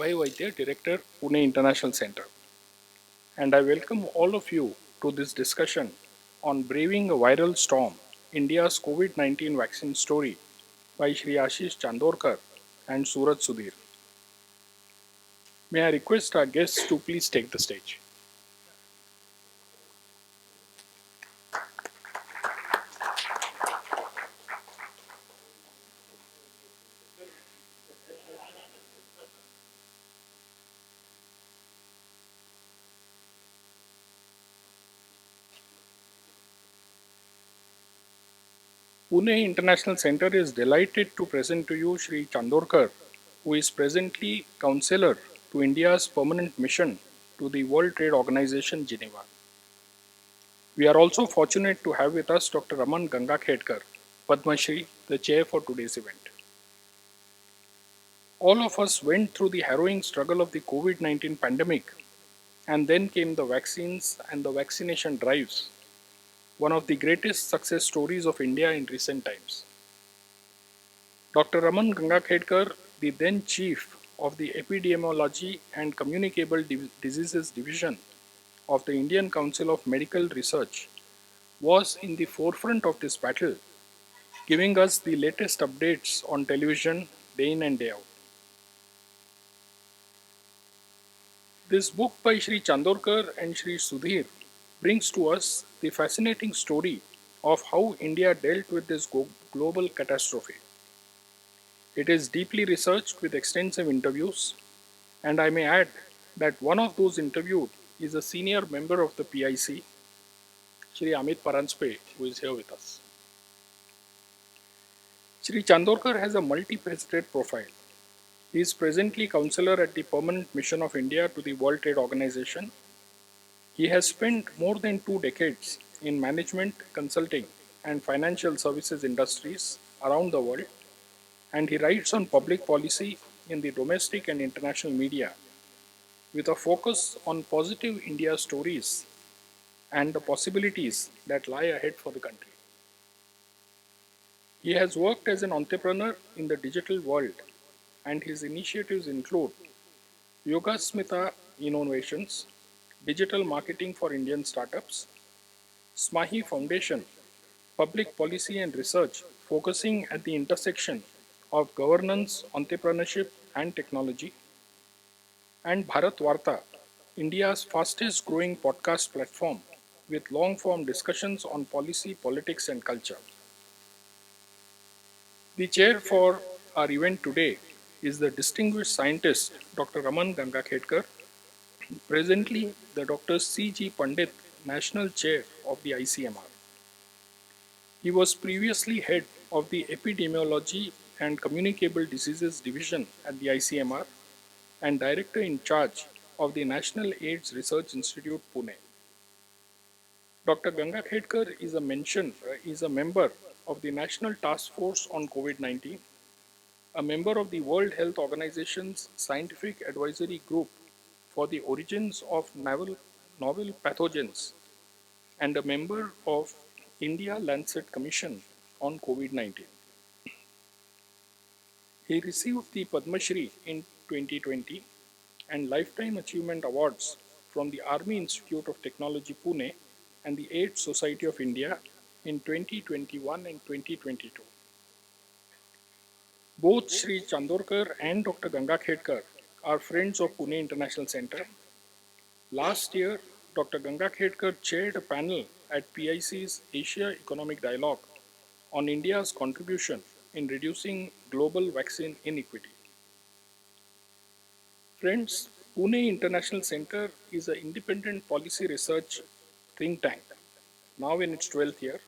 Abhay Vaidya, Director, Pune International Center, and I welcome all of you to this discussion on Braving a Viral Storm, India's COVID-19 vaccine story by Shri Aashish Chandorkar and Suraj Sudhir. May I request our guests to please take the stage. Pune International Center is delighted to present to you Shri Chandorkar, who is presently Counselor to India's permanent mission to the World Trade Organization, Geneva. We are also fortunate to have with us Dr. Raman Gangakhedkar, Padma Shri, the chair for today's event. All of us went through the harrowing struggle of the COVID 19 pandemic, and then came the vaccines and the vaccination drives, one of the greatest success stories of India in recent times. Dr. Raman Gangakhedkar, the then chief of the Epidemiology and Communicable Diseases Division of the Indian Council of Medical Research, was in the forefront of this battle, giving us the latest updates on television day in and day out. This book by Sri Chandorkar and Sri Sudhir brings to us the fascinating story of how India dealt with this global catastrophe. It is deeply researched with extensive interviews, and I may add that one of those interviewed is a senior member of the PIC, Sri Amit Paranspe, who is here with us. Sri Chandorkar has a multifaceted profile. He is presently counselor at the Permanent Mission of India to the World Trade Organization. He has spent more than 2 decades in management, consulting, and financial services industries around the world, and he writes on public policy in the domestic and international media with a focus on positive India stories and the possibilities that lie ahead for the country. He has worked as an entrepreneur in the digital world, and his initiatives include Yoga Smita Innovations, Digital Marketing for Indian Startups, Smahi Foundation, Public Policy and Research focusing at the intersection of governance, entrepreneurship, and technology, and Bharat Varta, India's fastest growing podcast platform with long form discussions on policy, politics, and culture. The chair for our event today is the distinguished scientist Dr. Raman Gangakhedkar, presently the Dr. C.G. Pandit National Chair of the ICMR. He was previously head of the Epidemiology and Communicable Diseases Division at the ICMR and director in charge of the National AIDS Research Institute, Pune. Dr. Gangakhedkar is a member of the National Task Force on COVID-19, a member of the World Health Organization's Scientific Advisory Group for the Origins of Novel Pathogens, and a member of India Lancet Commission on COVID-19. He received the Padma Shri in 2020 and Lifetime Achievement Awards from the Army Institute of Technology Pune and the AIDS Society of India in 2021 and 2022. Both Sri Chandorkar and Dr. Gangakhedkar are friends of Pune International Center. Last year, Dr. Gangakhedkar chaired a panel at PIC's Asia Economic Dialogue on India's contribution in reducing global vaccine inequity. Friends, Pune International Center is an independent policy research think tank, now in its 12th year.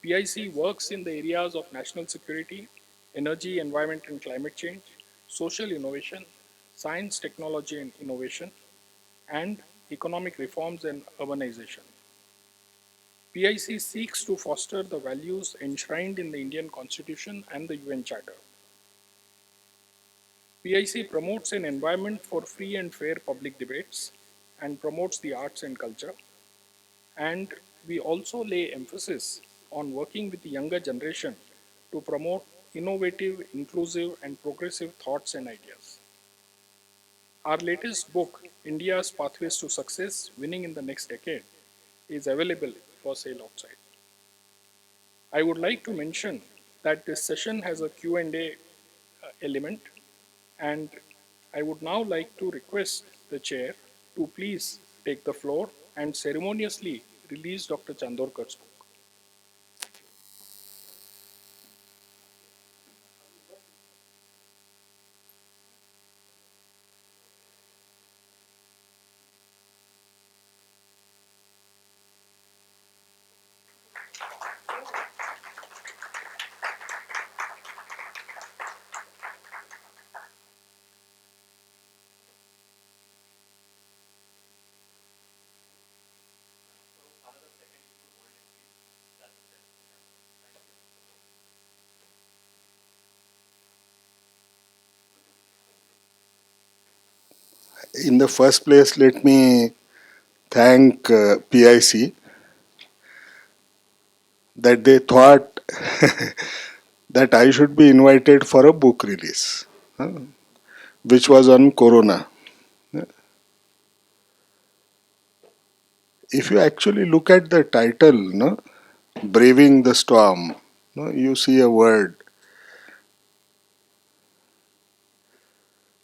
PIC works in the areas of national security, energy, environment and climate change, social innovation, science, technology and innovation, and economic reforms and urbanization. PIC seeks to foster the values enshrined in the Indian Constitution and the UN Charter. PIC promotes an environment for free and fair public debates and promotes the arts and culture. And we also lay emphasis on working with the younger generation to promote innovative, inclusive, and progressive thoughts and ideas. Our latest book, India's Pathways to Success Winning in the Next Decade, is available for sale outside. I would like to mention that this session has a Q&A element, and I would now like to request the chair to please take the floor and ceremoniously release Dr. Chandorkar's book. In the first place, let me thank PIC that they thought that I should be invited for a book release, which was on Corona. If you actually look at the title, no, Braving the Storm, no, you see a word.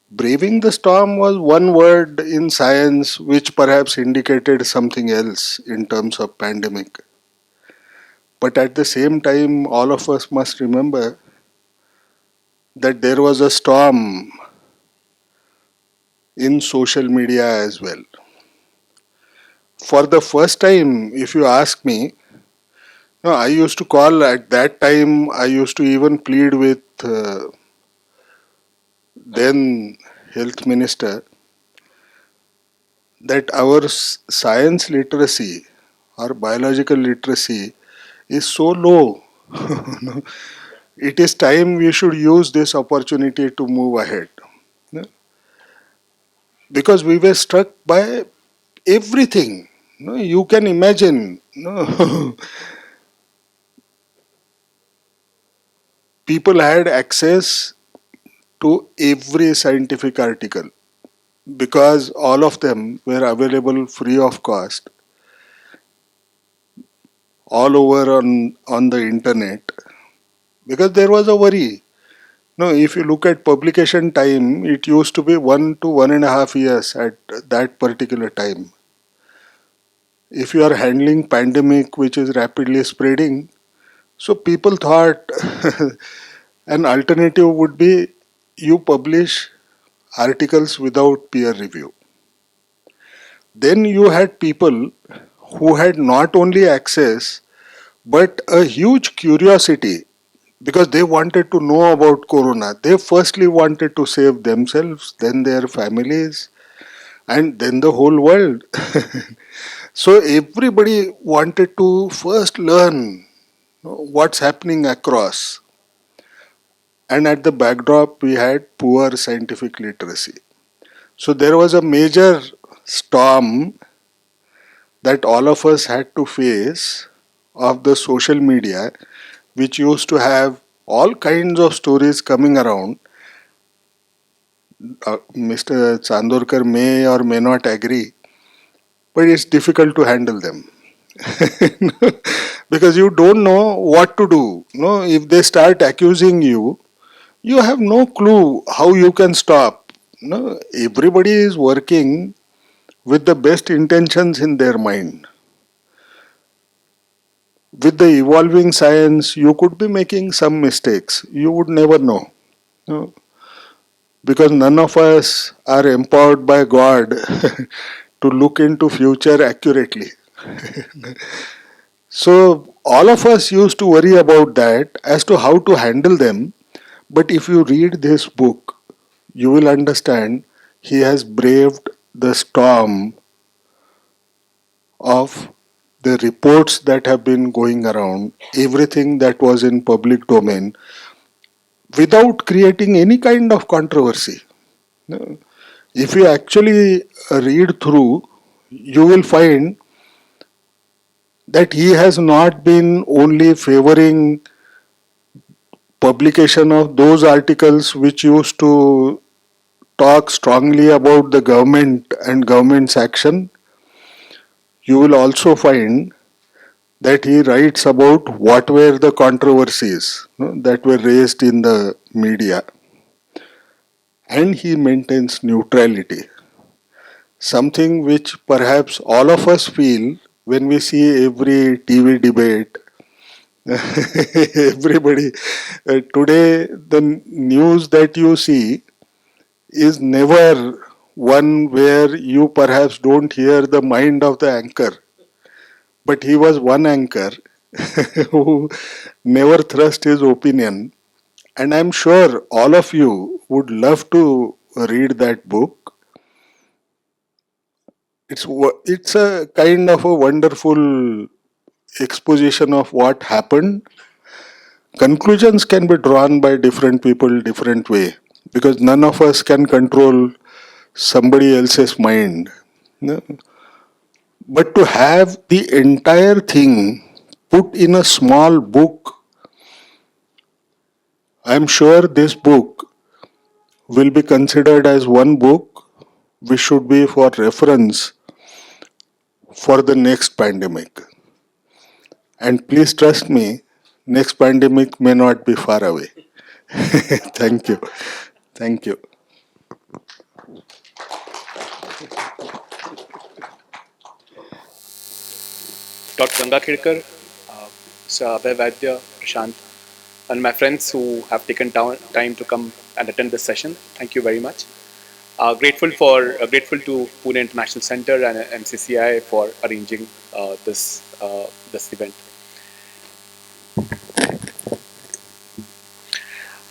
Braving the storm was one word in science which perhaps indicated something else in terms of pandemic. But at the same time, all of us must remember that there was a storm in social media as well. For the first time, if you ask me, no, I used to call at that time, I used to even plead with then health minister that our science literacy or biological literacy is so low. No, it is time we should use this opportunity to move ahead. No, because we were struck by everything. No, you can imagine. No, people had access to every scientific article because all of them were available free of cost all over on the internet, because there was a worry. No, if you look at publication time, it used to be 1 to 1.5 years at that particular time. If you are handling pandemic which is rapidly spreading, so people thought an alternative would be you publish articles without peer review. Then you had people who had not only access but a huge curiosity because they wanted to know about corona. They firstly wanted to save themselves, then their families, and then the whole world. So everybody wanted to first learn what's happening across. And at the backdrop, we had poor scientific literacy. So there was a major storm that all of us had to face of the social media, which used to have all kinds of stories coming around. Mr. Chandorkar may or may not agree, but it's difficult to handle them. Because you don't know what to do. No, if they start accusing you, you have no clue how you can stop. No, everybody is working with the best intentions in their mind. With the evolving science, you could be making some mistakes. You would never know. No, because none of us are empowered by God to look into future accurately. So all of us used to worry about that as to how to handle them. But if you read this book, you will understand he has braved the storm of the reports that have been going around, everything that was in public domain, without creating any kind of controversy. If you actually read through, you will find that he has not been only favoring publication of those articles which used to talk strongly about the government and government's action, you will also find that he writes about what were the controversies, that were raised in the media, and he maintains neutrality, something which perhaps all of us feel when we see every TV debate. Everybody, today, the news that you see is never one where you perhaps don't hear the mind of the anchor. But he was one anchor who never thrust his opinion. And I'm sure all of you would love to read that book. It's a kind of a wonderful exposition of what happened. Conclusions can be drawn by different people different way, because none of us can control somebody else's mind. No? But to have the entire thing put in a small book, I'm sure this book will be considered as one book which should be for reference for the next pandemic. And please trust me, next pandemic may not be far away. Thank you. Thank you. Dr. Gangakhedkar, Sir Abhay Vaidya, Prashant, and my friends who have taken time to come and attend this session. Thank you very much. Grateful to Pune International Center and MCCI for arranging this event.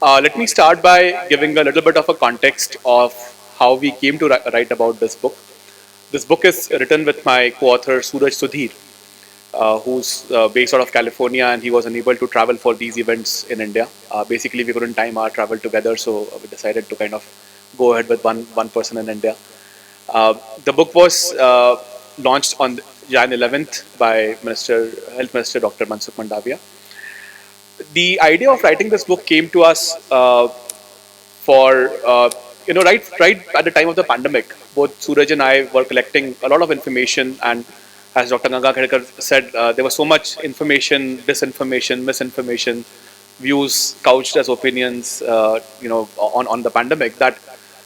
Let me start by giving a little bit of a context of how we came to write about this book. This book is written with my co-author Suraj Sudhir, who's based out of California, and he was unable to travel for these events in India. Basically, we couldn't time our travel together, so we decided to kind of go ahead with one person in India. The book was launched on Jan 11th by Health Minister Dr. Mansukh Mandavia. The idea of writing this book came to us for right at the time of the pandemic. Both Suraj and I were collecting a lot of information, and as Dr. Gangakhedkar said, there was so much information, disinformation, misinformation, views couched as opinions, on the pandemic, that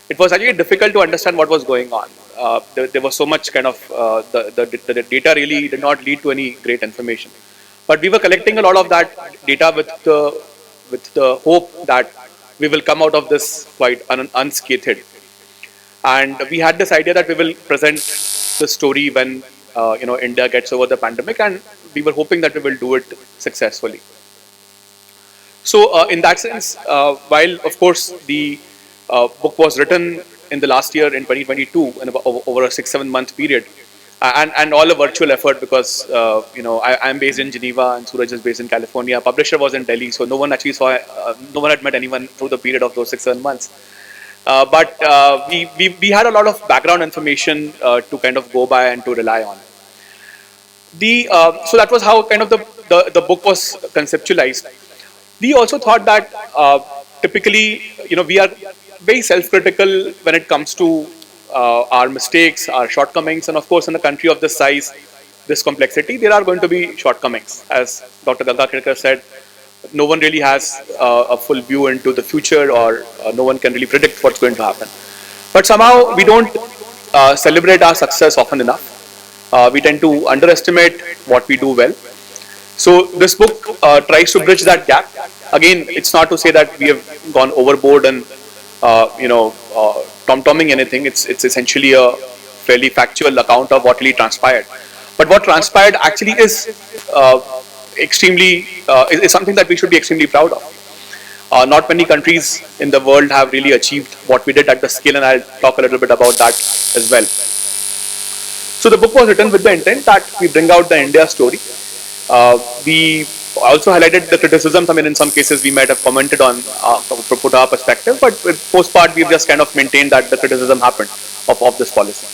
it was actually difficult to understand what was going on. There was so much kind of the data really did not lead to any great information. But we were collecting a lot of that data with the hope that we will come out of this quite unscathed. And we had this idea that we will present the story when India gets over the pandemic, and we were hoping that we will do it successfully. So in that sense, while of course the book was written in the last year in 2022, and over a 6-7 month period, and all a virtual effort, because I'm based in Geneva and Suraj is based in California. Publisher was in Delhi, so no one actually saw, no one had met anyone through the period of those 6-7 months. But we had a lot of background information to kind of go by and to rely on. So that was how kind of the book was conceptualized. We also thought that typically, we are very self-critical when it comes to our mistakes, our shortcomings, and of course, in a country of this size, this complexity, there are going to be shortcomings. As Dr. Gangakhedkar said, no one really has a full view into the future, or no one can really predict what's going to happen. But somehow we don't celebrate our success often enough. We tend to underestimate what we do well. So this book tries to bridge that gap. Again, it's not to say that we have gone overboard and tom-tomming anything. It's essentially a fairly factual account of what really transpired. But what transpired actually is is something that we should be extremely proud of. Not many countries in the world have really achieved what we did at the scale, and I'll talk a little bit about that as well. So the book was written with the intent that we bring out the India story. We also highlighted the criticisms. I mean, in some cases we might have commented on, put our perspective, but for the most part we've just kind of maintained that the criticism happened of this policy.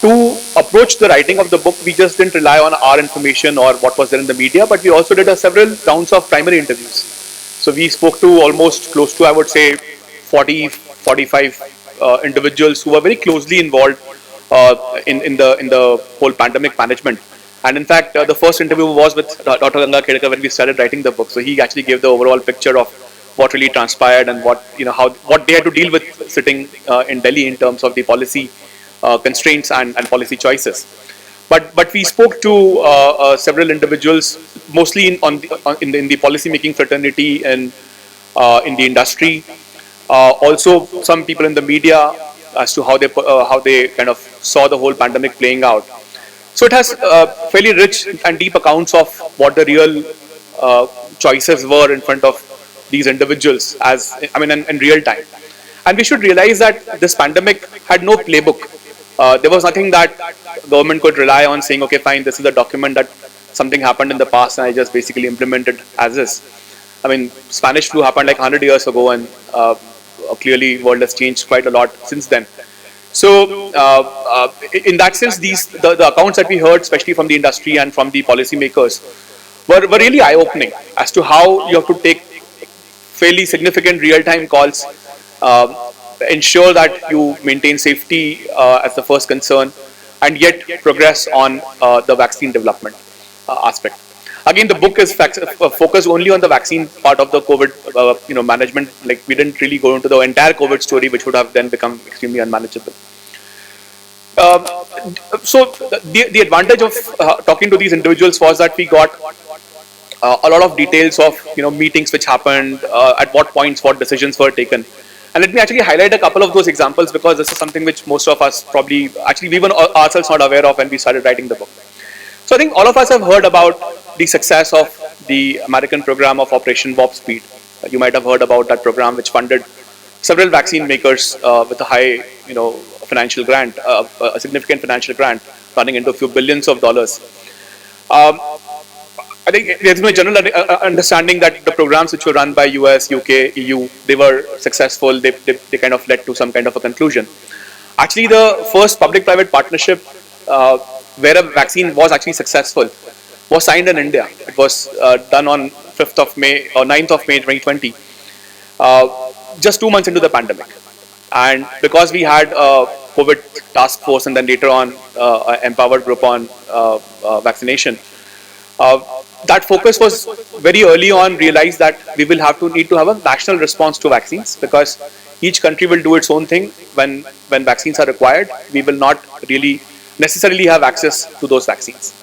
To approach the writing of the book, we just didn't rely on our information or what was there in the media, but we also did several rounds of primary interviews. So we spoke to almost close to, I would say, 40, 45 individuals who were very closely involved in the whole pandemic management. And in fact, the first interview was with Dr. Ganga Khedkar when we started writing the book. So he actually gave the overall picture of what really transpired and what how what they had to deal with sitting in Delhi in terms of the policy constraints and policy choices. But we spoke to several individuals, mostly in the policy making fraternity and in the industry. Also, some people in the media as to how they kind of saw the whole pandemic playing out. So it has fairly rich and deep accounts of what the real choices were in front of these individuals, as I mean, in real time. And we should realize that this pandemic had no playbook. There was nothing that government could rely on saying, okay, fine, this is a document that something happened in the past and I just basically implemented as is. I mean, Spanish flu happened like 100 years ago, and clearly world has changed quite a lot since then. So, in that sense, the accounts that we heard, especially from the industry and from the policymakers, were really eye-opening as to how you have to take fairly significant real-time calls, ensure that you maintain safety as the first concern, and yet progress on the vaccine development aspect. Again, the book is focused only on the vaccine part of the COVID, management. Like, we didn't really go into the entire COVID story, which would have then become extremely unmanageable. So the advantage of talking to these individuals was that we got a lot of details of meetings which happened, at what points what decisions were taken. And let me actually highlight a couple of those examples, because this is something which most of us probably, actually we were ourselves not aware of when we started writing the book. So I think all of us have heard about the success of the American program of Operation Warp Speed. You might have heard about that program, which funded several vaccine makers with a high, financial grant, a significant financial grant, running into a few billions of dollars. I think there's no general understanding that the programs which were run by US, UK, EU, they were successful. They kind of led to some kind of a conclusion. Actually, the first public-private partnership where a vaccine was actually successful was signed in India. It was done on 5th of May or 9th of May 2020, just 2 months into the pandemic. And because we had a COVID task force and then later on an empowered group on vaccination, that focus was very early on realized that we will need to have a national response to vaccines, because each country will do its own thing. When vaccines are required, we will not really necessarily have access to those vaccines.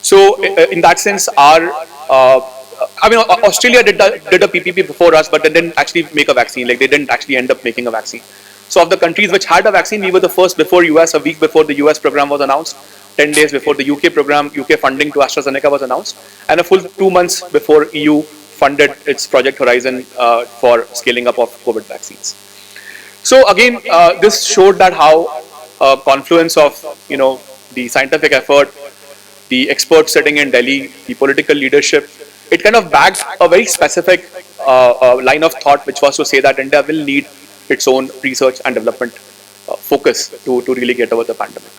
So in that sense, Australia did a PPP before us, but they didn't actually make a vaccine. Like, they didn't actually end up making a vaccine. So of the countries which had a vaccine, we were the first before US, a week before the US program was announced, 10 days before the UK funding to AstraZeneca was announced, and a full 2 months before EU funded its Project Horizon for scaling up of COVID vaccines. So again, this showed that how confluence of the scientific effort, the experts sitting in Delhi, the political leadership, it kind of backed a very specific line of thought, which was to say that India will need its own research and development focus to really get over the pandemic.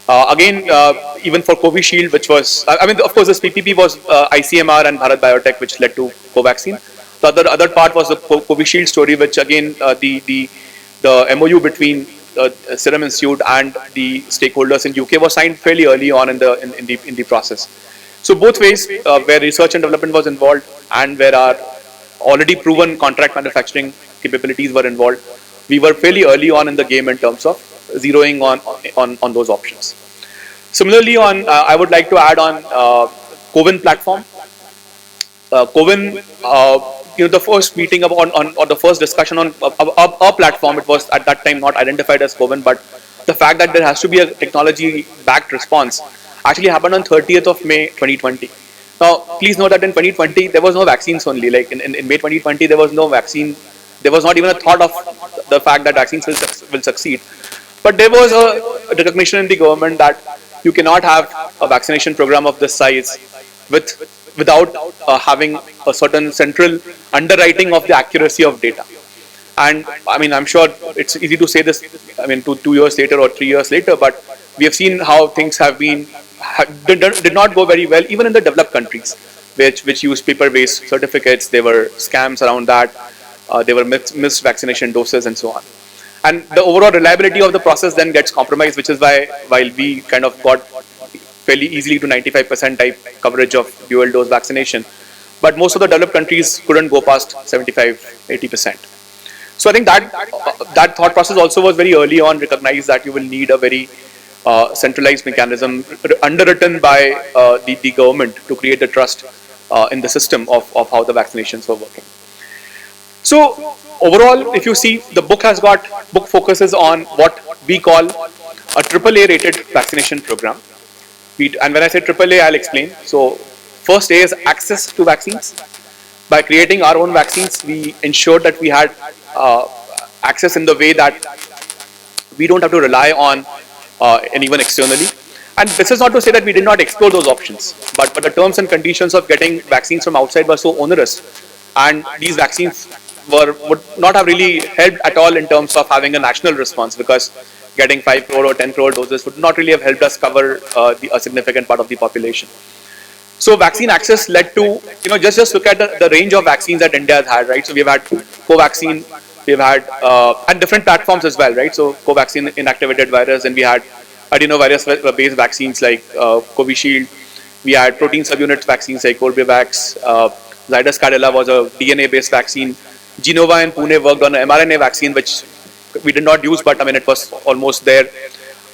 Again, even for Covishield, which was, of course, this PPP was ICMR and Bharat Biotech, which led to Covaxin. The other part was the Covishield story, which again, the MOU between Serum Institute and the stakeholders in UK was signed fairly early on in the process. So both ways, where research and development was involved and where our already proven contract manufacturing capabilities were involved, we were fairly early on in the game in terms of zeroing on those options. Similarly, I would like to add on Covin platform. Covin, the first meeting or the first discussion on a platform, it was at that time not identified as Covin, but the fact that there has to be a technology-backed response actually happened on 30th of May 2020. Now, please note that in 2020, there was no vaccines only. Like in May 2020, there was no vaccine. There was not even a thought of the fact that vaccines will succeed. But there was a recognition in the government that you cannot have a vaccination program of this size without having a certain central underwriting of the accuracy of data. And I'm sure it's easy to say this, 2 years later or 3 years later, but we have seen how things did not go very well, even in the developed countries, which use paper-based certificates. There were scams around that. There were missed vaccination doses and so on. And the overall reliability of the process then gets compromised, which is why while we kind of got fairly easily to 95% type coverage of dual dose vaccination, but most of the developed countries couldn't go past 75, 80%. So I think that thought process also was very early on recognized that you will need a very centralized mechanism underwritten by the government to create the trust in the system of how the vaccinations were working. So overall, if you see, the book focuses on what we call a AAA rated vaccination program. And when I say AAA, I'll explain. So first A is access to vaccines. By creating our own vaccines, we ensured that we had access in the way that we don't have to rely on anyone externally. And this is not to say that we did not explore those options, but the terms and conditions of getting vaccines from outside were so onerous, and these vaccines would not have really helped at all in terms of having a national response, because getting 5 crore or 10 crore doses would not really have helped us cover a significant part of the population. So vaccine access led to, just look at the range of vaccines that India has had, right? So we've had Covaxin, we've had, and different platforms as well, right? So Covaxin inactivated virus, and we had adenovirus-based vaccines like Covishield. We had protein subunit vaccines like Corbevax. Zydus Cadila was a DNA-based vaccine. Genova and Pune worked on an mRNA vaccine, which we did not use, but I mean, it was almost there.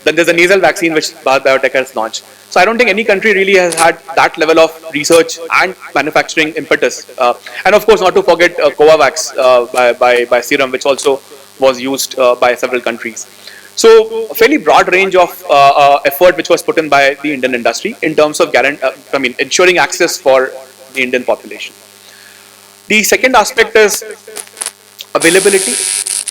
Then there's a nasal vaccine which Bharat Biotech has launched. So I don't think any country really has had that level of research and manufacturing impetus. And of course, not to forget Covax by Serum, which also was used by several countries. So a fairly broad range of effort which was put in by the Indian industry in terms of ensuring access for the Indian population. The second aspect is availability.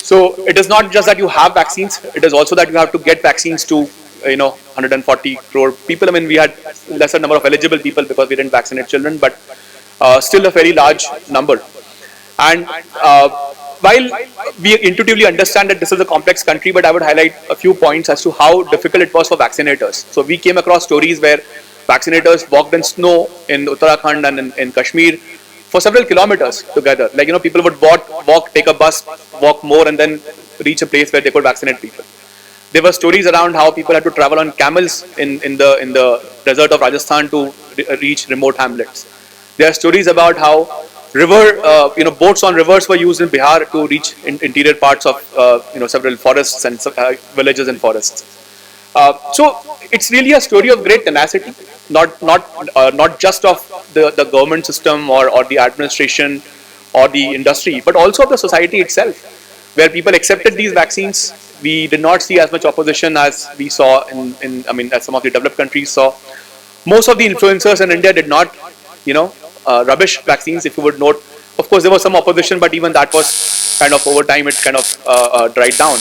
So it is not just that you have vaccines, it is also that you have to get vaccines to 140 crore people. I mean, we had lesser number of eligible people because we didn't vaccinate children, but still a very large number. And while we intuitively understand that this is a complex country, but I would highlight a few points as to how difficult it was for vaccinators. So we came across stories where vaccinators walked in snow in Uttarakhand and in Kashmir for several kilometers together. Like, people would walk, take a bus, walk more, and then reach a place where they could vaccinate people. There were stories around how people had to travel on camels in the desert of Rajasthan to reach remote hamlets. There are stories about how boats on rivers were used in Bihar to reach interior parts of several forests and villages and forests. So it's really a story of great tenacity, not just of the government system or the administration or the industry, but also of the society itself, where people accepted these vaccines. We did not see as much opposition as we saw as some of the developed countries saw. Most of the influencers in India did not, rubbish vaccines, if you would note. Of course, there was some opposition, but even that was kind of over time, it kind of dried down.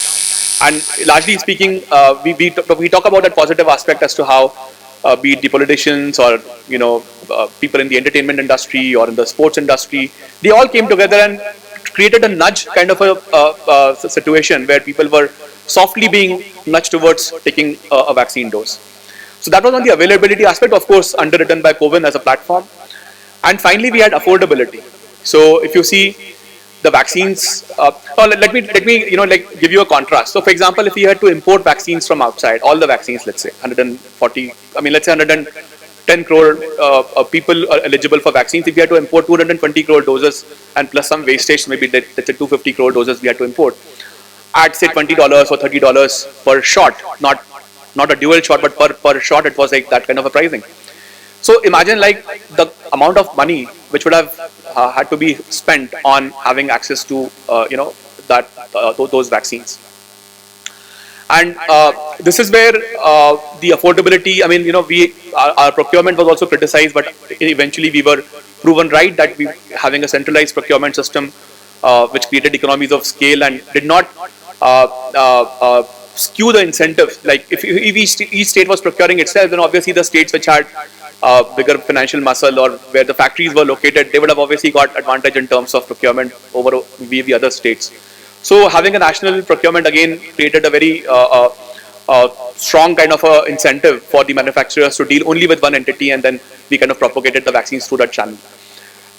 And largely speaking, we talk about that positive aspect as to how, be it the politicians or people in the entertainment industry or in the sports industry, they all came together and created a nudge kind of a situation where people were softly being nudged towards taking a vaccine dose. So that was on the availability aspect, of course, underwritten by COVID as a platform. And finally, we had affordability. So if you see the vaccines, let me give you a contrast. So for example, if we had to import vaccines from outside, all the vaccines, let's say 110 crore people are eligible for vaccines. If we had to import 220 crore doses and plus some wastage, maybe let's say 250 crore doses we had to import at say $20 or $30 per shot, not a dual shot, but per shot, it was like that kind of a pricing. So imagine like the amount of money which would have had to be spent on having access to those vaccines. And this is where the affordability, our procurement was also criticized, but eventually we were proven right that we having a centralized procurement system which created economies of scale and did not skew the incentives. Like if each state was procuring itself, then obviously the states which had bigger financial muscle or where the factories were located, they would have obviously got advantage in terms of procurement over the other states. So having a national procurement again created a very strong kind of a incentive for the manufacturers to deal only with one entity, and then we kind of propagated the vaccines through that channel.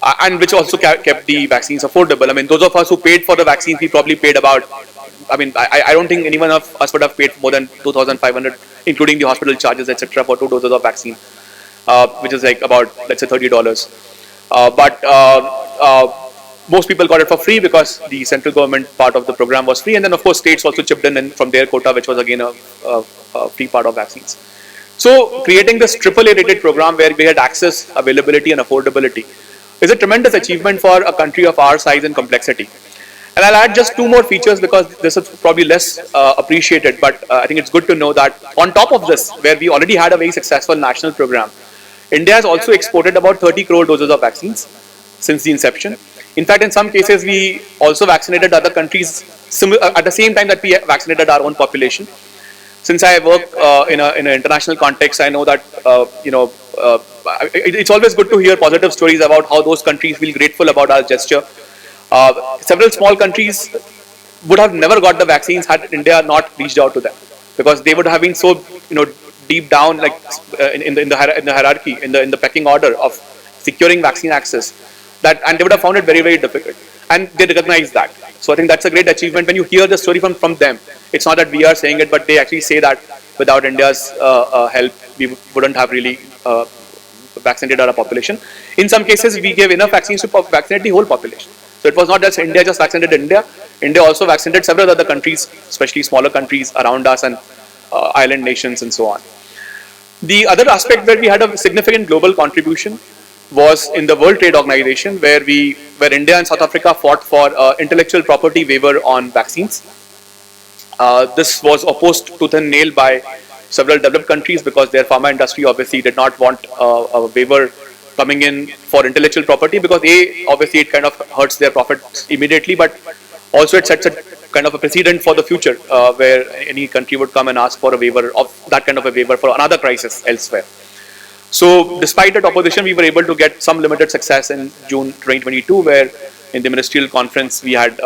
and which also kept the vaccines affordable. I mean, those of us who paid for the vaccines, we probably paid about, I mean, I don't think anyone of us would have paid more than 2,500, including the hospital charges, etc., for 2 doses of vaccine, which is like about, let's say, $30. But most people got it for free because the central government part of the program was free, and then of course states also chipped in from their quota, which was again a free part of vaccines. So creating this AAA rated program where we had access, availability, and affordability is a tremendous achievement for a country of our size and complexity. And I'll add just two more features because this is probably less appreciated, but I think it's good to know that on top of this, where we already had a very successful national program, India has also exported about 30 crore doses of vaccines since the inception. In fact, in some cases, we also vaccinated other countries at the same time that we vaccinated our own population. Since I work in an international context, I know that it's always good to hear positive stories about how those countries feel grateful about our gesture. Several small countries would have never got the vaccines had India not reached out to them, because they would have been so deep down, like in the hierarchy, in the pecking order of securing vaccine access, that, and they would have found it very, very difficult, and they recognize that. So I think that's a great achievement when you hear the story from them. It's not that we are saying it, but they actually say that without India's help, we wouldn't have really vaccinated our population. In some cases, we gave enough vaccines to vaccinate the whole population. So it was not just India just vaccinated India. India also vaccinated several other countries, especially smaller countries around us and island nations and so on. The other aspect where we had a significant global contribution was in the World Trade Organization, where India and South Africa fought for intellectual property waiver on vaccines. This was opposed tooth and nail by several developed countries because their pharma industry obviously did not want a waiver coming in for intellectual property, because obviously it kind of hurts their profits immediately, but also it sets a kind of a precedent for the future where any country would come and ask for a waiver of that kind of a waiver for another crisis elsewhere. So despite that opposition, we were able to get some limited success in June 2022, where in the ministerial conference we had, there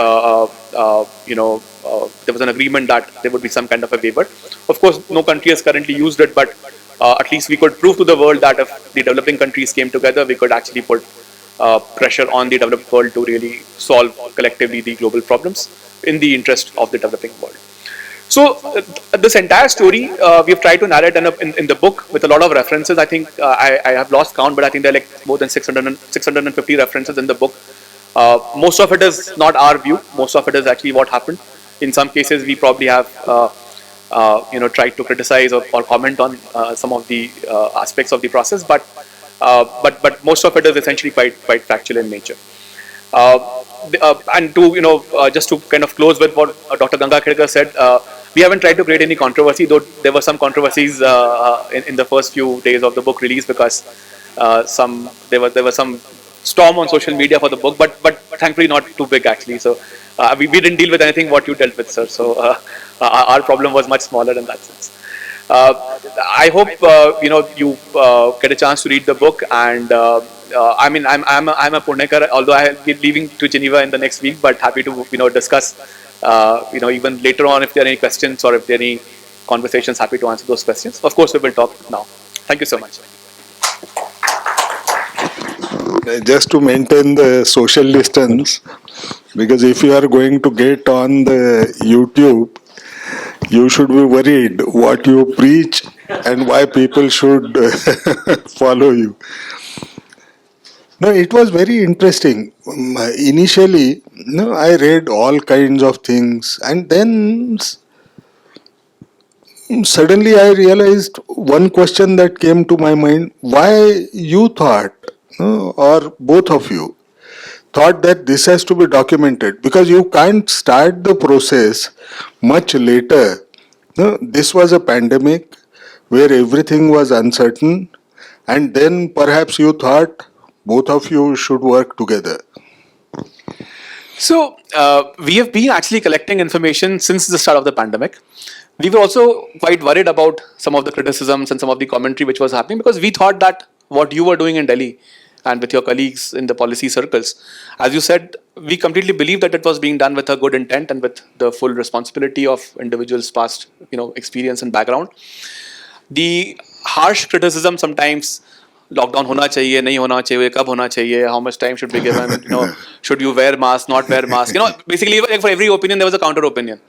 was an agreement that there would be some kind of a waiver. Of course, no country has currently used it, but at least we could prove to the world that if the developing countries came together, we could actually put pressure on the developed world to really solve collectively the global problems in the interest of the developing world. So this entire story, we've tried to narrate in the book with a lot of references. I think I have lost count, but I think there are like more than 650 references in the book. Most of it is not our view. Most of it is actually what happened. In some cases, we probably have tried to criticize or comment on some of the aspects of the process, but most of it is essentially quite factual in nature. And to just to kind of close with what Dr. Ganga Khedkar said, we haven't tried to create any controversy, though there were some controversies in the first few days of the book release, because there was some storm on social media for the book, but thankfully not too big actually. So we didn't deal with anything what you dealt with, sir. So our problem was much smaller in that sense. I hope you get a chance to read the book, and I mean I'm a Punekar, although I'll be leaving to Geneva in the next week, but happy to discuss even later on if there are any questions or if there are any conversations. Happy to answer those questions. Of course, we will talk now. Thank you so much. Just to maintain the social distance, because if you are going to get on the YouTube, you should be worried what you preach and why people should follow you. No, it was very interesting. Initially, I read all kinds of things, and then suddenly I realized one question that came to my mind: why you thought, or both of you, thought that this has to be documented, because you can't start the process much later. No, this was a pandemic where everything was uncertain, and then perhaps you thought both of you should work together. So we have been actually collecting information since the start of the pandemic. We were also quite worried about some of the criticisms and some of the commentary which was happening, because we thought that what you were doing in Delhi and with your colleagues in the policy circles, as you said, we completely believe that it was being done with a good intent and with the full responsibility of individuals' past experience and background. The harsh criticism sometimes lockdown hona chahiye, nahi hona chahiye, kab hona chahiye, how much time should be given, should you wear mask, not wear mask. Basically, like for every opinion, there was a counter opinion.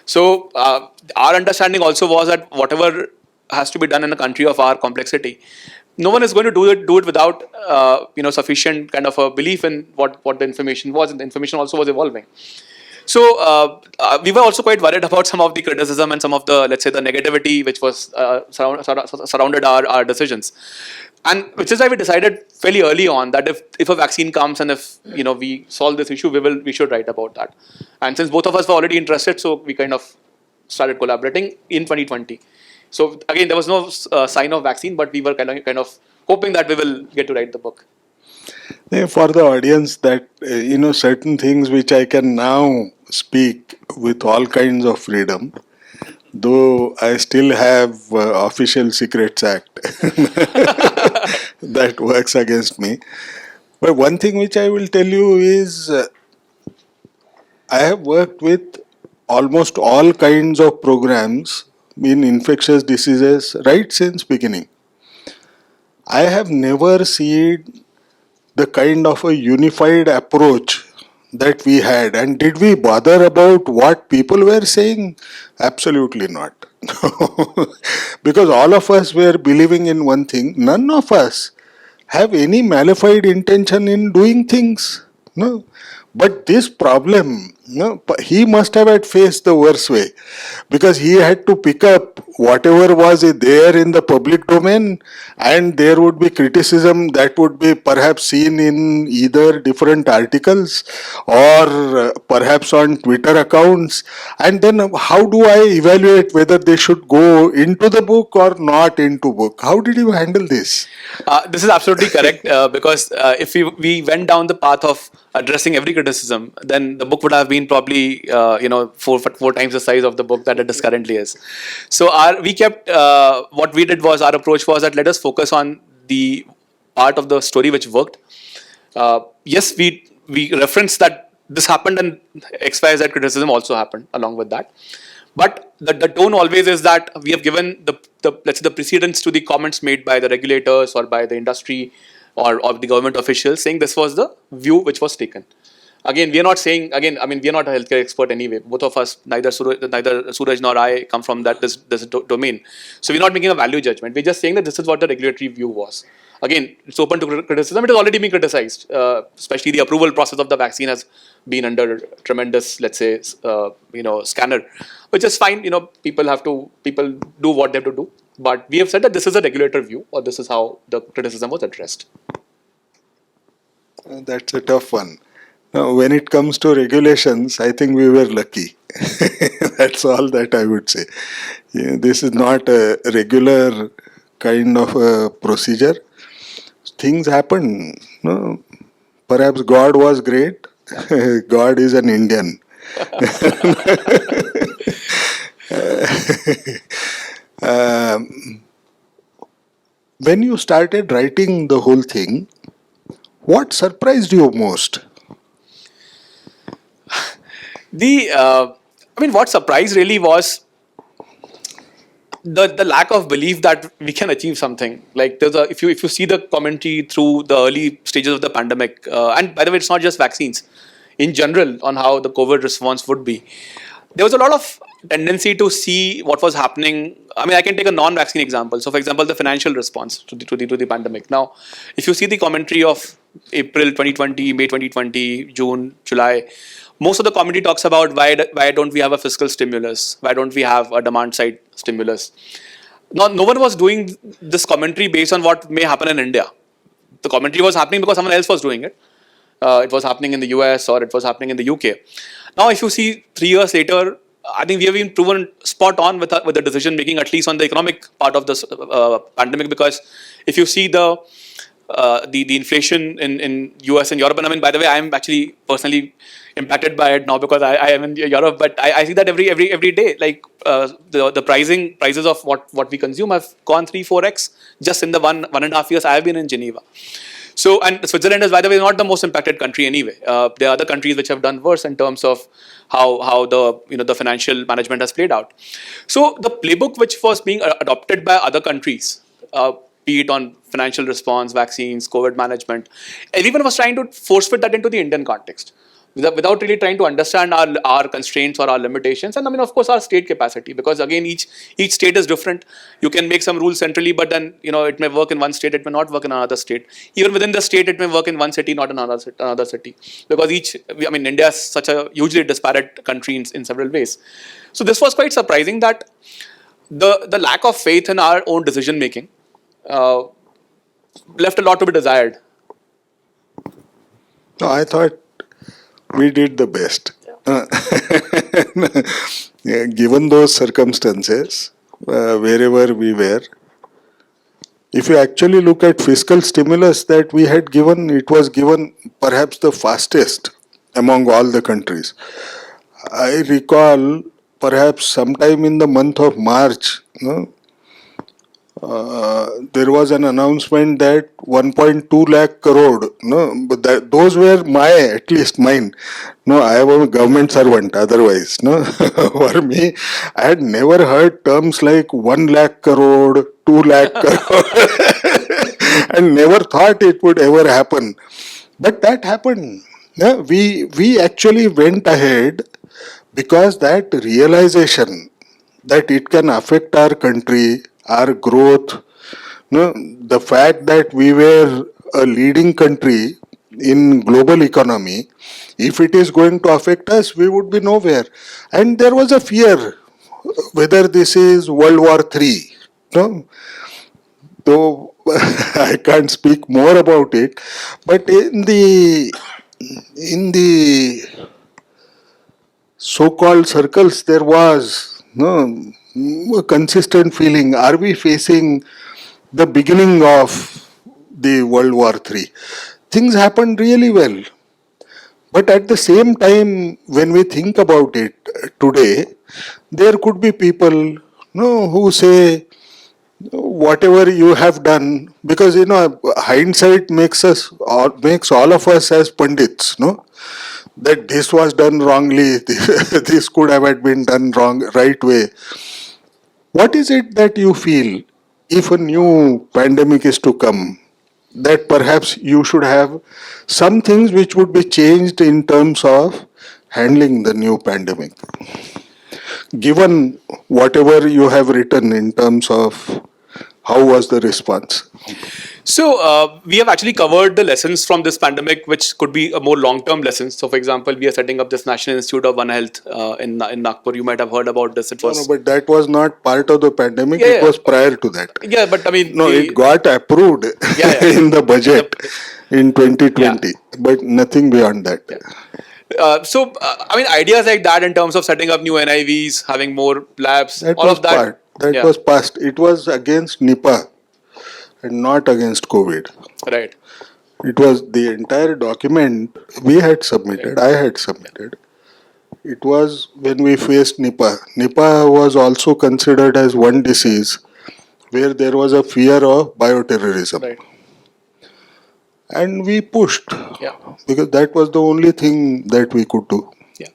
So our understanding also was that whatever has to be done in a country of our complexity, no one is going to do it without sufficient kind of a belief in what the information was, and the information also was evolving. So we were also quite worried about some of the criticism and some of the, let's say, the negativity which was surrounded our decisions, and which is why we decided fairly early on that if a vaccine comes and if we solve this issue, we should write about that. And since both of us were already interested, so we kind of started collaborating in 2020. So again, there was no sign of vaccine, but we were kind of hoping that we will get to write the book. For the audience, that certain things which I can now speak with all kinds of freedom, though I still have official secrets act that works against me. But one thing which I will tell you is I have worked with almost all kinds of programs in infectious diseases right since beginning. I have never seen the kind of a unified approach that we had. And did we bother about what people were saying? Absolutely not. Because all of us were believing in one thing. None of us have any malified intention in doing things. No. But this problem, he must have had faced the worst way, because he had to pick up whatever was there in the public domain, and there would be criticism that would be perhaps seen in either different articles or perhaps on Twitter accounts. And then how do I evaluate whether they should go into the book or not into book? How did you handle this? This is absolutely correct, because if we went down the path of addressing every criticism, then the book would have been probably four times the size of the book that it is currently is. So we kept what we did was, our approach was that let us focus on the part of the story which worked. Yes, we referenced that this happened and XYZ criticism also happened along with that. But the tone always is that we have given the let's say the precedence to the comments made by the regulators or by the industry or the government officials, saying this was the view which was taken. Again, we are not saying, we are not a healthcare expert anyway. Both of us, neither Suraj nor I, come from this domain. So we're not making a value judgment. We're just saying that this is what the regulatory view was. Again, it's open to criticism. It has already been criticized, especially the approval process of the vaccine has been under tremendous, let's say, scanner, which is fine. People do what they have to do. But we have said that this is a regulator view, or this is how the criticism was addressed. That's a tough one. Now, when it comes to regulations, I think we were lucky. That's all that I would say. This is not a regular kind of a procedure. Things happen. Perhaps God was great. God is an Indian. When you started writing the whole thing, what surprised you most? What surprised really was the lack of belief that we can achieve something. Like if you see the commentary through the early stages of the pandemic, and by the way, it's not just vaccines, in general, on how the COVID response would be, there was a lot of tendency to see what was happening. I can take a non-vaccine example. So, for example, the financial response to the pandemic. Now, if you see the commentary of April 2020, May 2020, June, July, most of the commentary talks about why don't we have a fiscal stimulus? Why don't we have a demand side stimulus? No one was doing this commentary based on what may happen in India. The commentary was happening because someone else was doing it. It was happening in the US or it was happening in the UK. Now, if you see 3 years later, I think we have been proven spot on with the decision making, at least on the economic part of this pandemic. Because if you see the inflation in US and Europe, and by the way, I am actually personally impacted by it now because I am in Europe. But I see that every day, like the prices of what we consume have gone 3-4x just in the 1.5 years I have been in Geneva. So, and Switzerland is, by the way, not the most impacted country anyway. There are other countries which have done worse in terms of how the financial management has played out. So the playbook which was being adopted by other countries be it on financial response, vaccines, COVID management. Everyone was trying to force fit that into the Indian context without really trying to understand our constraints or our limitations, and I mean, of course, our state capacity, because again, each state is different. You can make some rules centrally, but then it may work in one state, it may not work in another state. Even within the state, it may work in one city, not in another city, because I mean, India is such a hugely disparate country in several ways. So this was quite surprising that the lack of faith in our own decision making uh, left a lot to be desired. No, I thought we did the best. Yeah, given those circumstances, wherever we were, if you actually look at fiscal stimulus that we had given, it was given perhaps the fastest among all the countries. I recall perhaps sometime in the month of March, there was an announcement that 1.2 lakh crore, no, but those were at least mine. No, I am a government servant, otherwise, no. For me, I had never heard terms like 1 lakh crore, 2 lakh crore, and never thought it would ever happen. But that happened. Yeah, we actually went ahead because that realization that it can affect our country, our growth, the fact that we were a leading country in global economy, if it is going to affect us, we would be nowhere. And there was a fear whether this is World War III. No, though I can't speak more about it, but in the so-called circles, there was a consistent feeling: are we facing the beginning of the World War III? Things happened really well. But at the same time, when we think about it today, there could be people who say, whatever you have done, because hindsight makes all of us as pandits, that this was done wrongly, this could have been done right way. What is it that you feel, if a new pandemic is to come, that perhaps you should have some things which would be changed in terms of handling the new pandemic, given whatever you have written in terms of how was the response? So we have actually covered the lessons from this pandemic, which could be a more long-term lessons. So, for example, we are setting up this National Institute of One Health in Nagpur. You might have heard about this. It No, was but that was not part of the pandemic. yeah, It was prior to that. yeah, but I mean, No, it got approved in the budget in 2020, but nothing beyond that. I mean, ideas like that in terms of setting up new NIVs, having more labs, That all was of that. part. That was passed. It was against Nipah and not against COVID. Right. It was the entire document we had submitted, I had submitted. It was when we faced Nipah. Nipah was also considered as one disease where there was a fear of bioterrorism. Right. And we pushed Yeah. because that was the only thing that we could do. Yeah.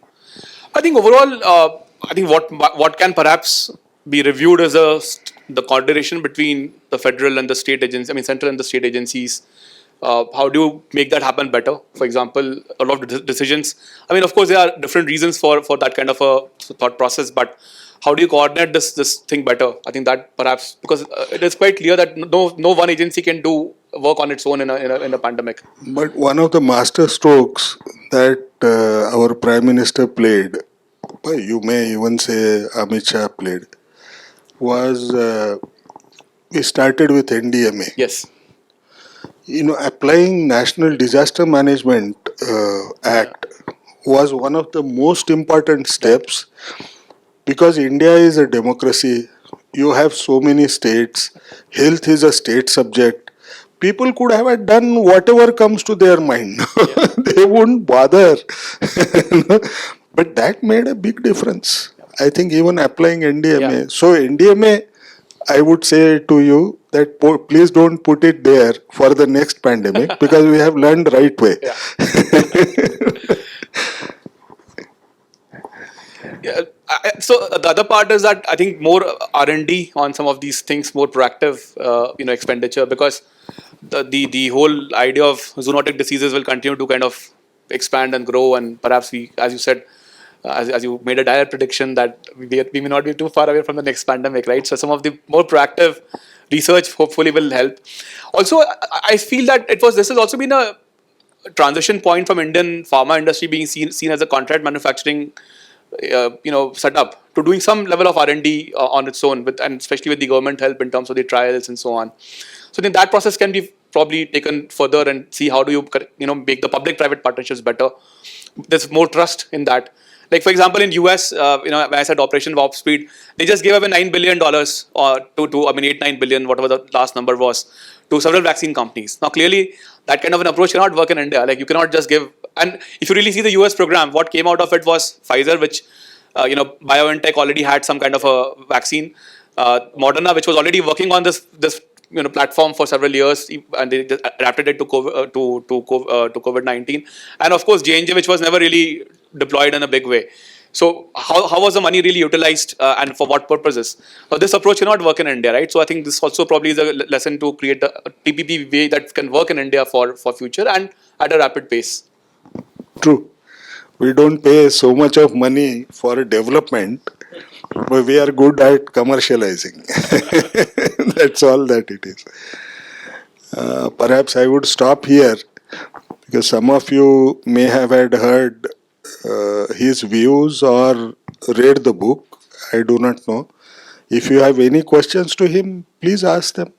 I think overall, I think what can perhaps be reviewed as the coordination between the federal and the state agencies. I mean, central and the state agencies. How do you make that happen better? For example, a lot of decisions. I mean, of course, there are different reasons for that kind of a thought process, but how do you coordinate this thing better? I think that perhaps because it is quite clear that no one agency can do work on its own in a pandemic. But one of the master strokes that our Prime Minister played, you may even say Amit Shah played, was we started with NDMA. Yes. Applying National Disaster Management Act was one of the most important steps because India is a democracy. You have so many states. Health is a state subject. People could have done whatever comes to their mind. They wouldn't bother. But that made a big difference. I think even applying NDMA. Yeah. So NDMA, I would say to you that please don't put it there for the next pandemic because we have learned right way. Yeah. Yeah. So the other part is that I think more R&D on some of these things, more proactive, expenditure, because the whole idea of zoonotic diseases will continue to kind of expand and grow, and perhaps we, as you said, as you made a dire prediction that we may not be too far away from the next pandemic, right? So some of the more proactive research hopefully will help. Also, I feel that this has also been a transition point from Indian pharma industry being seen as a contract manufacturing setup to doing some level of R&D on its own, and especially with the government help in terms of the trials and so on. So then that process can be probably taken further and see how do make the public-private partnerships better. There's more trust in that. Like for example, in US, when I said Operation Warp Speed, they just gave away $9 billion or to 8-9 billion, whatever the last number was, to several vaccine companies. Now clearly, that kind of an approach cannot work in India. Like you cannot just give. And if you really see the US program, what came out of it was Pfizer, which BioNTech already had some kind of a vaccine. Moderna, which was already working on this platform for several years, and they just adapted it to COVID-19, and of course J&J, which was never really deployed in a big way. So how was the money really utilized, and for what purposes? So this approach cannot work in India, right? So I think this also probably is a lesson to create a TPP way that can work in India for future and at a rapid pace. True. We don't pay so much of money for development, but we are good at commercializing. That's all that it is. Perhaps I would stop here because some of you may have had heard his views or read the book. I do not know. If you have any questions to him, please ask them.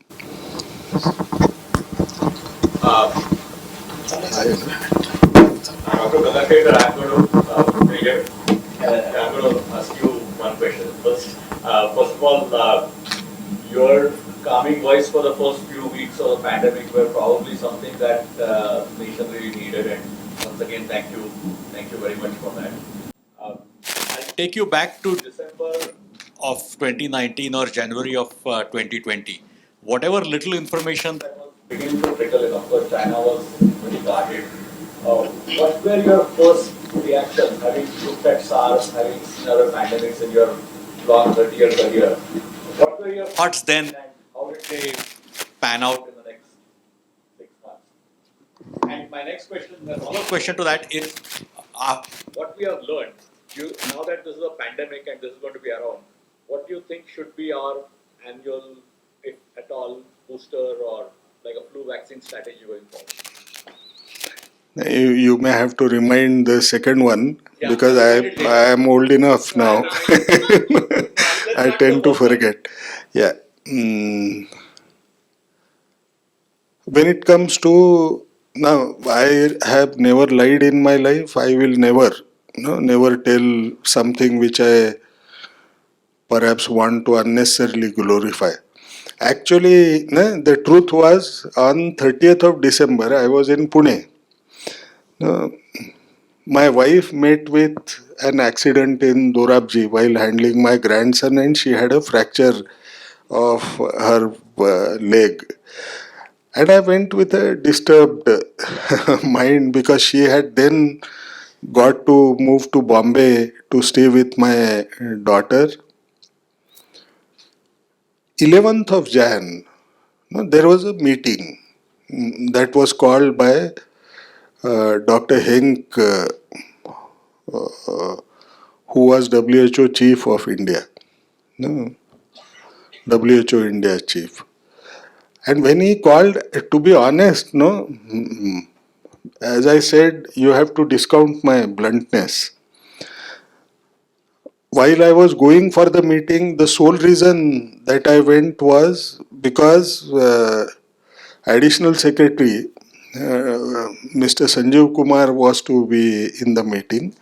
Dr. Gangakher, I'm going to begin. I'm going to ask you one question first. First of all, your calming voice for the first few weeks of the pandemic were probably something that nation really needed. And once again, thank you very much for that. I'll take you back to December of 2019 or January of 2020. Whatever little information that was beginning to trickle in, of course, China was very guarded. What were your first reactions, having looked at SARS, having seen other pandemics in your long 30-year career? What were your thoughts then, and how did they pan out in the next 6 months? And my next question, the follow-up question to that is, what we have learned, now that this is a pandemic and this is going to be around, what do you think should be our annual, if at all, booster or like a flu vaccine strategy going forward? You may have to remind the second one because I am old enough now. I tend to forget. Yeah. When it comes to now, I have never lied in my life. I will never tell something which I perhaps want to unnecessarily glorify. Actually, the truth was on 30th of December, I was in Pune. My wife met with an accident in Dorabji while handling my grandson, and she had a fracture of her leg. And I went with a disturbed mind because she had then got to move to Bombay to stay with my daughter. 11th of Jan, there was a meeting that was called by Dr. Henk, who was WHO chief of India. No, WHO India chief. And when he called, to be honest, as I said, you have to discount my bluntness. While I was going for the meeting, the sole reason that I went was because Additional Secretary Mr. Sanjeev Kumar was to be in the meeting,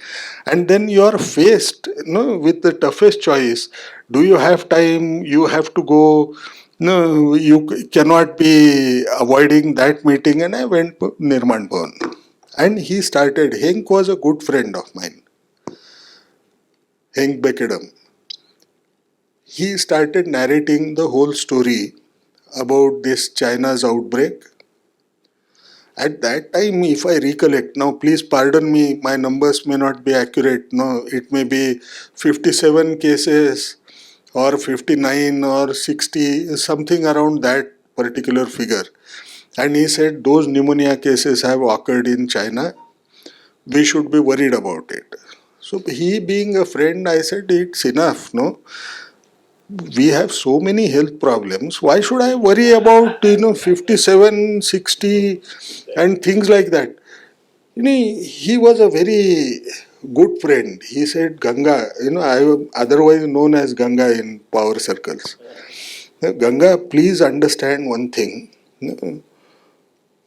and then you are faced with the toughest choice. Do you have time? You have to go. No, you cannot be avoiding that meeting. And I went to Nirman Bhavan. And he started. Henk was a good friend of mine. Henk Beckedham. He started narrating the whole story about this China's outbreak. At that time, if I recollect, now please pardon me, my numbers may not be accurate. No, it may be 57 cases or 59 or 60, something around that particular figure. And he said those pneumonia cases have occurred in China. We should be worried about it. So he being a friend, I said it's enough, no? We have so many health problems. Why should I worry about 57, 60 and things like that? He was a very good friend. He said Ganga, I am otherwise known as Ganga in power circles. Ganga, please understand one thing.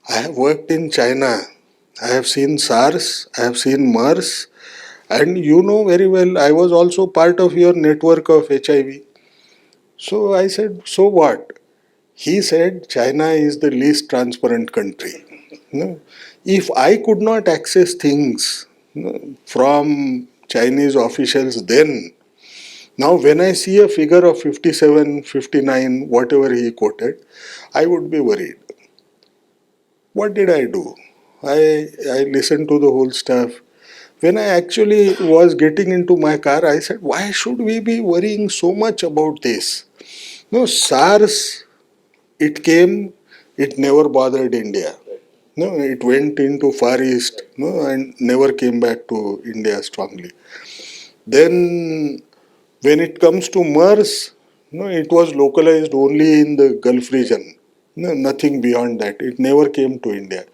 I have worked in China. I have seen SARS, I have seen MERS, and you know very well I was also part of your network of HIV. So I said, so what? He said China is the least transparent country. If I could not access things from Chinese officials then, now when I see a figure of 57, 59, whatever he quoted, I would be worried. What did I do? I listened to the whole stuff. When I actually was getting into my car, I said, why should we be worrying so much about this? No, SARS, it came, it never bothered India. No, it went into Far East, no, and never came back to India strongly. Then, when it comes to MERS, no, it was localized only in the Gulf region. No, nothing beyond that. It never came to India.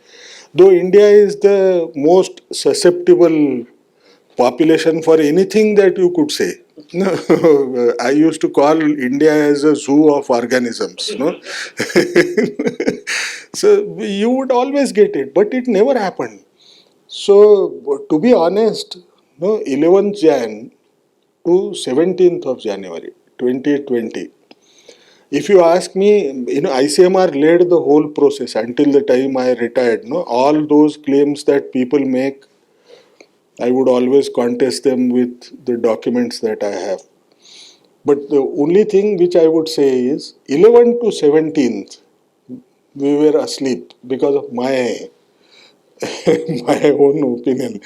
Though India is the most susceptible population for anything that you could say. No, I used to call India as a zoo of organisms. No? So you would always get it, but it never happened. So to be honest, no, 11th Jan to 17th of January 2020. If you ask me, ICMR led the whole process until the time I retired. No, all those claims that people make, I would always contest them with the documents that I have. But the only thing which I would say is 11th to 17th, we were asleep because of my my own opinion.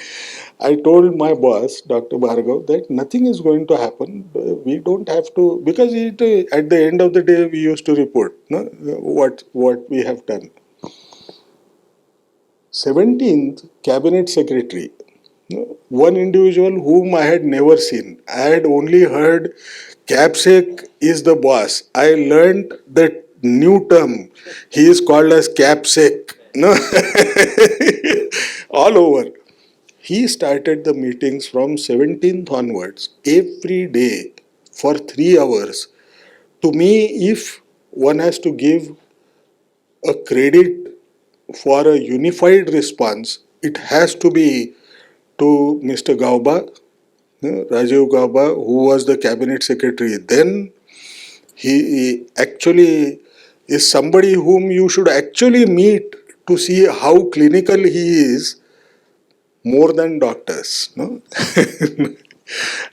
I told my boss, Dr. Bhargav, that nothing is going to happen. We don't have to, because at the end of the day, we used to report no, what we have done. 17th, Cabinet Secretary, one individual whom I had never seen. I had only heard Capsec is the boss. I learned that new term. He is called as Capsec. No, all over. He started the meetings from 17th onwards every day for 3 hours. To me, if one has to give a credit for a unified response, it has to be to Mr. Gauba, Rajiv Gauba, who was the cabinet secretary then. He actually is somebody whom you should actually meet to see how clinical he is more than doctors. No?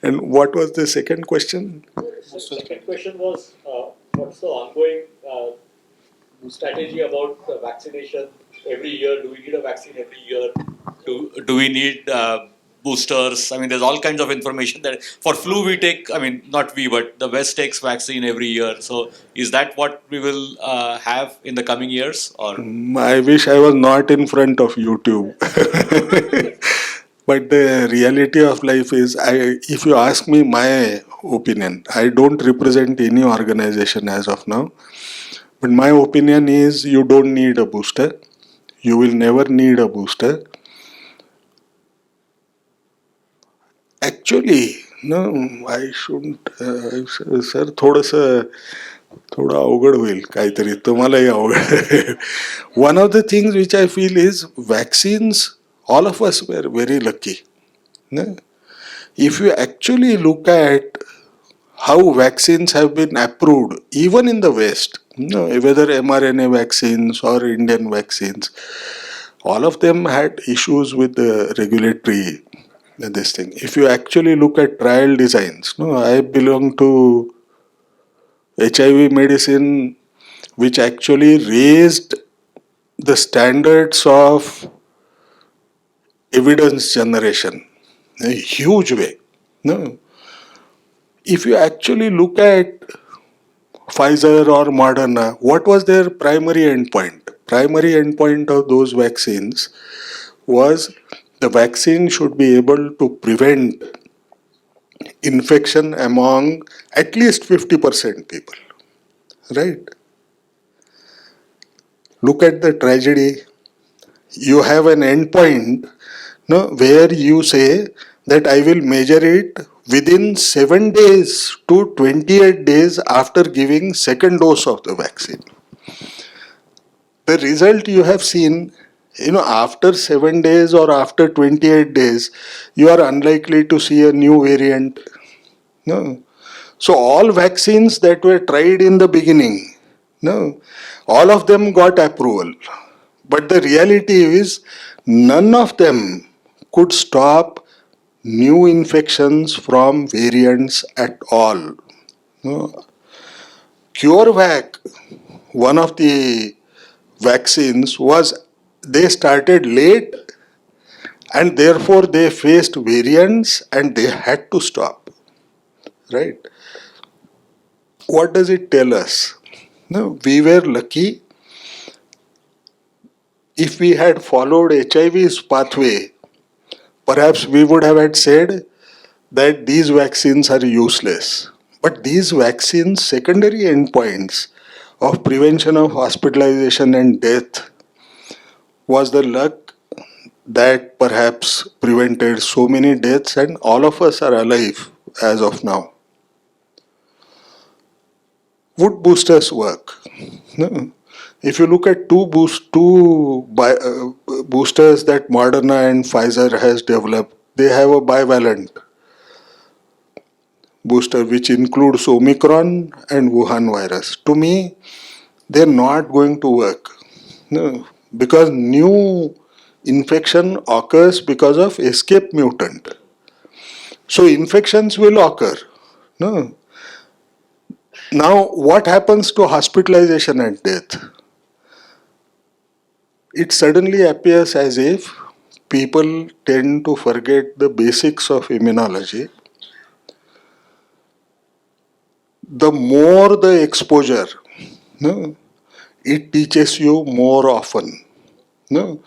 And what was the second question? The second question was, what's the ongoing strategy about vaccination every year? Do we need a vaccine every year? Do we need boosters? I mean, there's all kinds of information that for flu we take. I mean, not we, but the West takes vaccine every year. So, is that what we will have in the coming years, or? I wish I was not in front of YouTube. But the reality of life is, if you ask me my opinion, I don't represent any organization as of now. But my opinion is you don't need a booster. You will never need a booster. Actually, no, I shouldn't. Sir थोडं अवघड होईल काहीतरी तुम्हालाही अवघड. One of the things which I feel is vaccines, all of us were very lucky. No? If you actually look at how vaccines have been approved, even in the West, whether mRNA vaccines or Indian vaccines, all of them had issues with the regulatory this thing. If you actually look at trial designs, I belong to HIV medicine, which actually raised the standards of evidence generation in a huge way. No, if you actually look at Pfizer or Moderna, what was their primary endpoint? Primary endpoint of those vaccines was the vaccine should be able to prevent infection among at least 50% people, right? Look at the tragedy. You have an endpoint, no, where you say that I will measure it within 7 days to 28 days after giving second dose of the vaccine. The result you have seen, after 7 days or after 28 days, you are unlikely to see a new variant. No. So all vaccines that were tried in the beginning, no, all of them got approval. But the reality is none of them could stop new infections from variants at all. No. CureVac, one of the vaccines, was they started late and therefore they faced variants and they had to stop. Right? What does it tell us? No, we were lucky. If we had followed HIV's pathway, perhaps we would have had said that these vaccines are useless. But these vaccines' secondary endpoints of prevention of hospitalization and death was the luck that perhaps prevented so many deaths, and all of us are alive as of now. Would boosters work? No. If you look at boosters that Moderna and Pfizer has developed, they have a bivalent booster which includes Omicron and Wuhan virus. To me, they're not going to work. No, because new infection occurs because of escape mutant. So infections will occur. No. Now, what happens to hospitalization and death? It suddenly appears as if people tend to forget the basics of immunology. The more the exposure, no, it teaches you more often, no,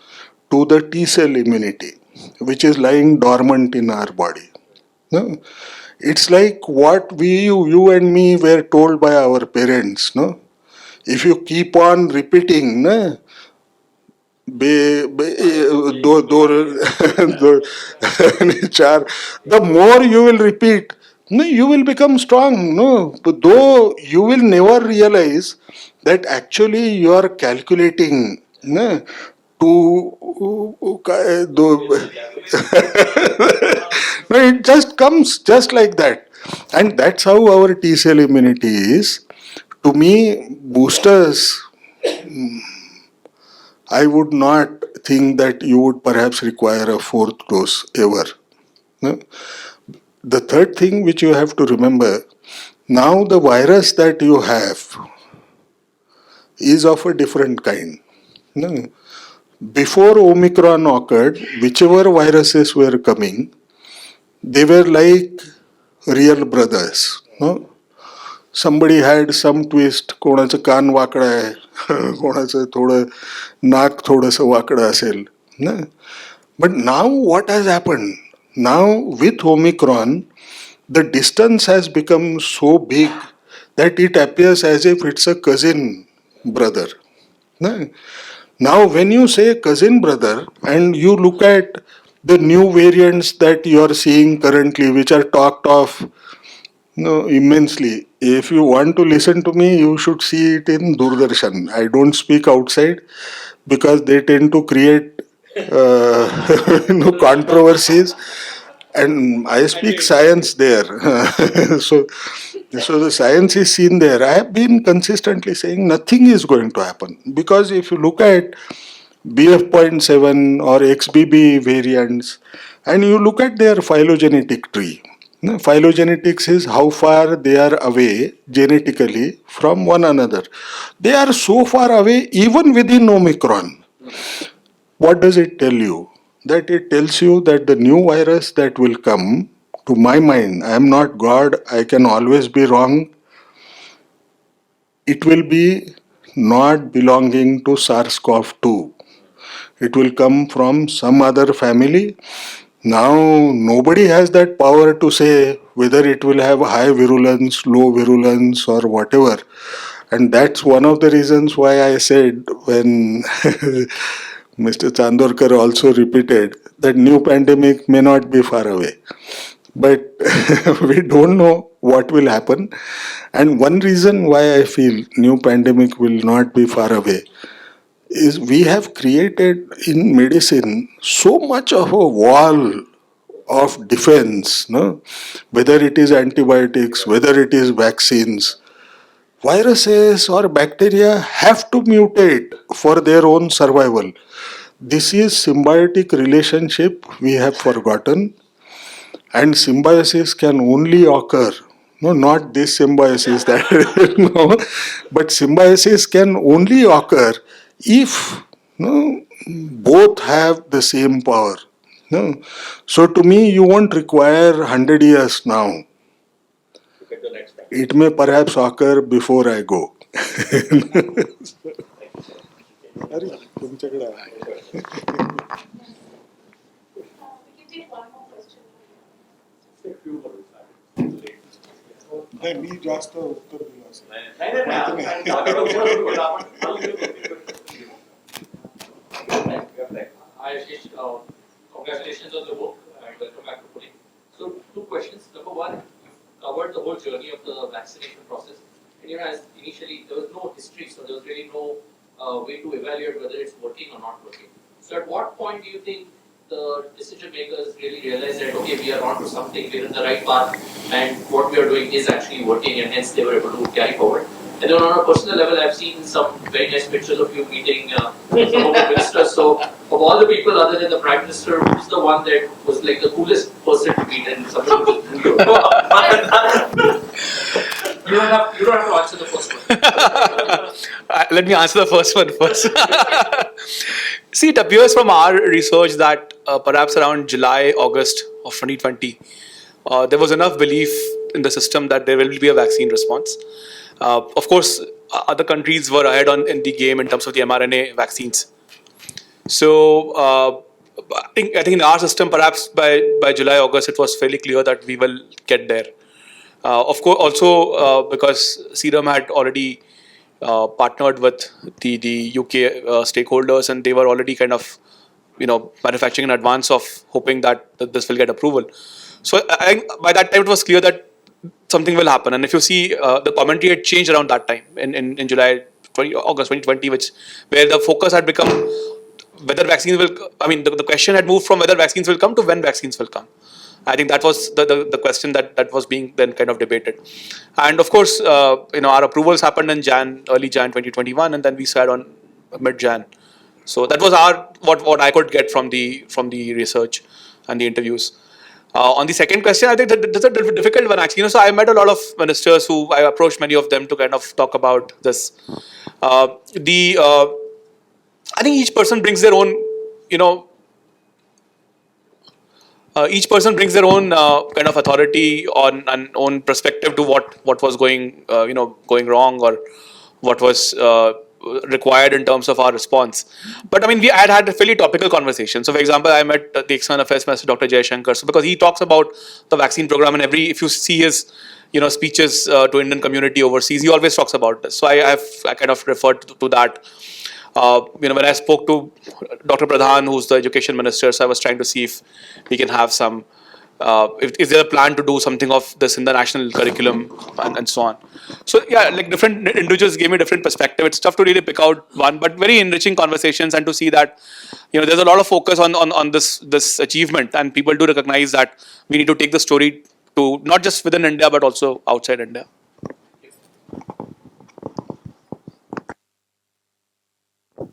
to the T cell immunity, which is lying dormant in our body. No? It's like what you and me were told by our parents. No? If you keep on repeating, no, the more you will repeat, no, you will become strong. No, but though you will never realize that actually you are calculating, no, to no, it just comes just like that, and that's how our T cell immunity is. To me, boosters, I would not think that you would perhaps require a fourth dose ever. No? The third thing which you have to remember, now the virus that you have is of a different kind. No? Before Omicron occurred, whichever viruses were coming, they were like real brothers. No? Somebody had some twist, कोणाचं कान वाकडं आहे, कोणाचं थोडं नाक थोडंसं वाकडं असेल. ना? But now what has happened? Now with Omicron, the distance has become so big that it appears as if it's a cousin brother. Na? Now when you say cousin brother and you look at the new variants that you are seeing currently, which are talked of, no, immensely. If you want to listen to me, you should see it in Doordarshan. I don't speak outside because they tend to create controversies, and I speak science there. so, so the science is seen there. I have been consistently saying nothing is going to happen because if you look at BF.7 or XBB variants and you look at their phylogenetic tree, no, phylogenetics is how far they are away genetically from one another. They are so far away even within Omicron What does it tell you? That it tells you that the new virus that will come, to my mind, I am not God, I can always be wrong, it will be not belonging to SARS-CoV-2. It will come from some other family. Now, nobody has that power to say whether it will have high virulence, low virulence, or whatever. And that's one of the reasons why I said when Mr. Chandorkar also repeated that new pandemic may not be far away. But we don't know what will happen. And one reason why I feel new pandemic will not be far away is we have created in medicine so much of a wall of defense, no? Whether it is antibiotics, whether it is vaccines, viruses or bacteria have to mutate for their own survival. This is symbiotic relationship we have forgotten, and symbiosis can only occur. No, not this symbiosis that no, but symbiosis can only occur if no, both have the same power. No. So to me, you won't require 100 years now. It may perhaps occur before I go. मी जास्त उत्तर दिलं असेल. Hi, Ashish. Congratulations on the book and welcome back to Pune. So, two questions. Number one, you covered the whole journey of the vaccination process. And as initially there was no history, so there was really no way to evaluate whether it's working or not working. So, at what point do you think the decision makers really realized that okay, we are on to something, we're in the right path, and what we are doing is actually working, and hence they were able to carry forward? And then on a personal level, I've seen some very nice pictures of you meeting some of the ministers. So, of all the people other than the Prime Minister, who's the one that was like the coolest person to meet and somebody who was you don't have to answer the first one. Let me answer the first one first. See, it appears from our research that perhaps around July, August of 2020, there was enough belief in the system that there will be a vaccine response. Of course, other countries were ahead in the game in terms of the mRNA vaccines. So I think in our system, perhaps by July, August, it was fairly clear that we will get there. Of course, also because Serum had already partnered with the UK stakeholders, and they were already kind of manufacturing in advance of hoping that this will get approval. So I think by that time it was clear that something will happen. And if you see the commentary had changed around that time in July, August 2020, where the focus had become whether vaccines will. I mean, the question had moved from whether vaccines will come to when vaccines will come. I think that was the question that was being then kind of debated. And of course, our approvals happened in early Jan 2021, and then we said on mid Jan. So that was what I could get from the research and the interviews. On the second question, I think that's a difficult one actually. So I met a lot of ministers who I approached many of them to kind of talk about this. I think each person brings their own, each person brings their own kind of authority on and own perspective to what was going wrong, or what was required in terms of our response. But I mean, we had a fairly topical conversation. So, for example, I met the External Affairs Minister, Dr. Jaishankar. So, because he talks about the vaccine program, and if you see his speeches to Indian community overseas, he always talks about this. So, I kind of referred to that. When I spoke to Dr. Pradhan, who's the education minister, so I was trying to see if we can have some. Is there a plan to do something of this in the national curriculum and so on? So yeah, like different individuals gave me different perspective. It's tough to really pick out one, but very enriching conversations, and to see that there's a lot of focus on this achievement, and people do recognize that we need to take the story to not just within India but also outside India.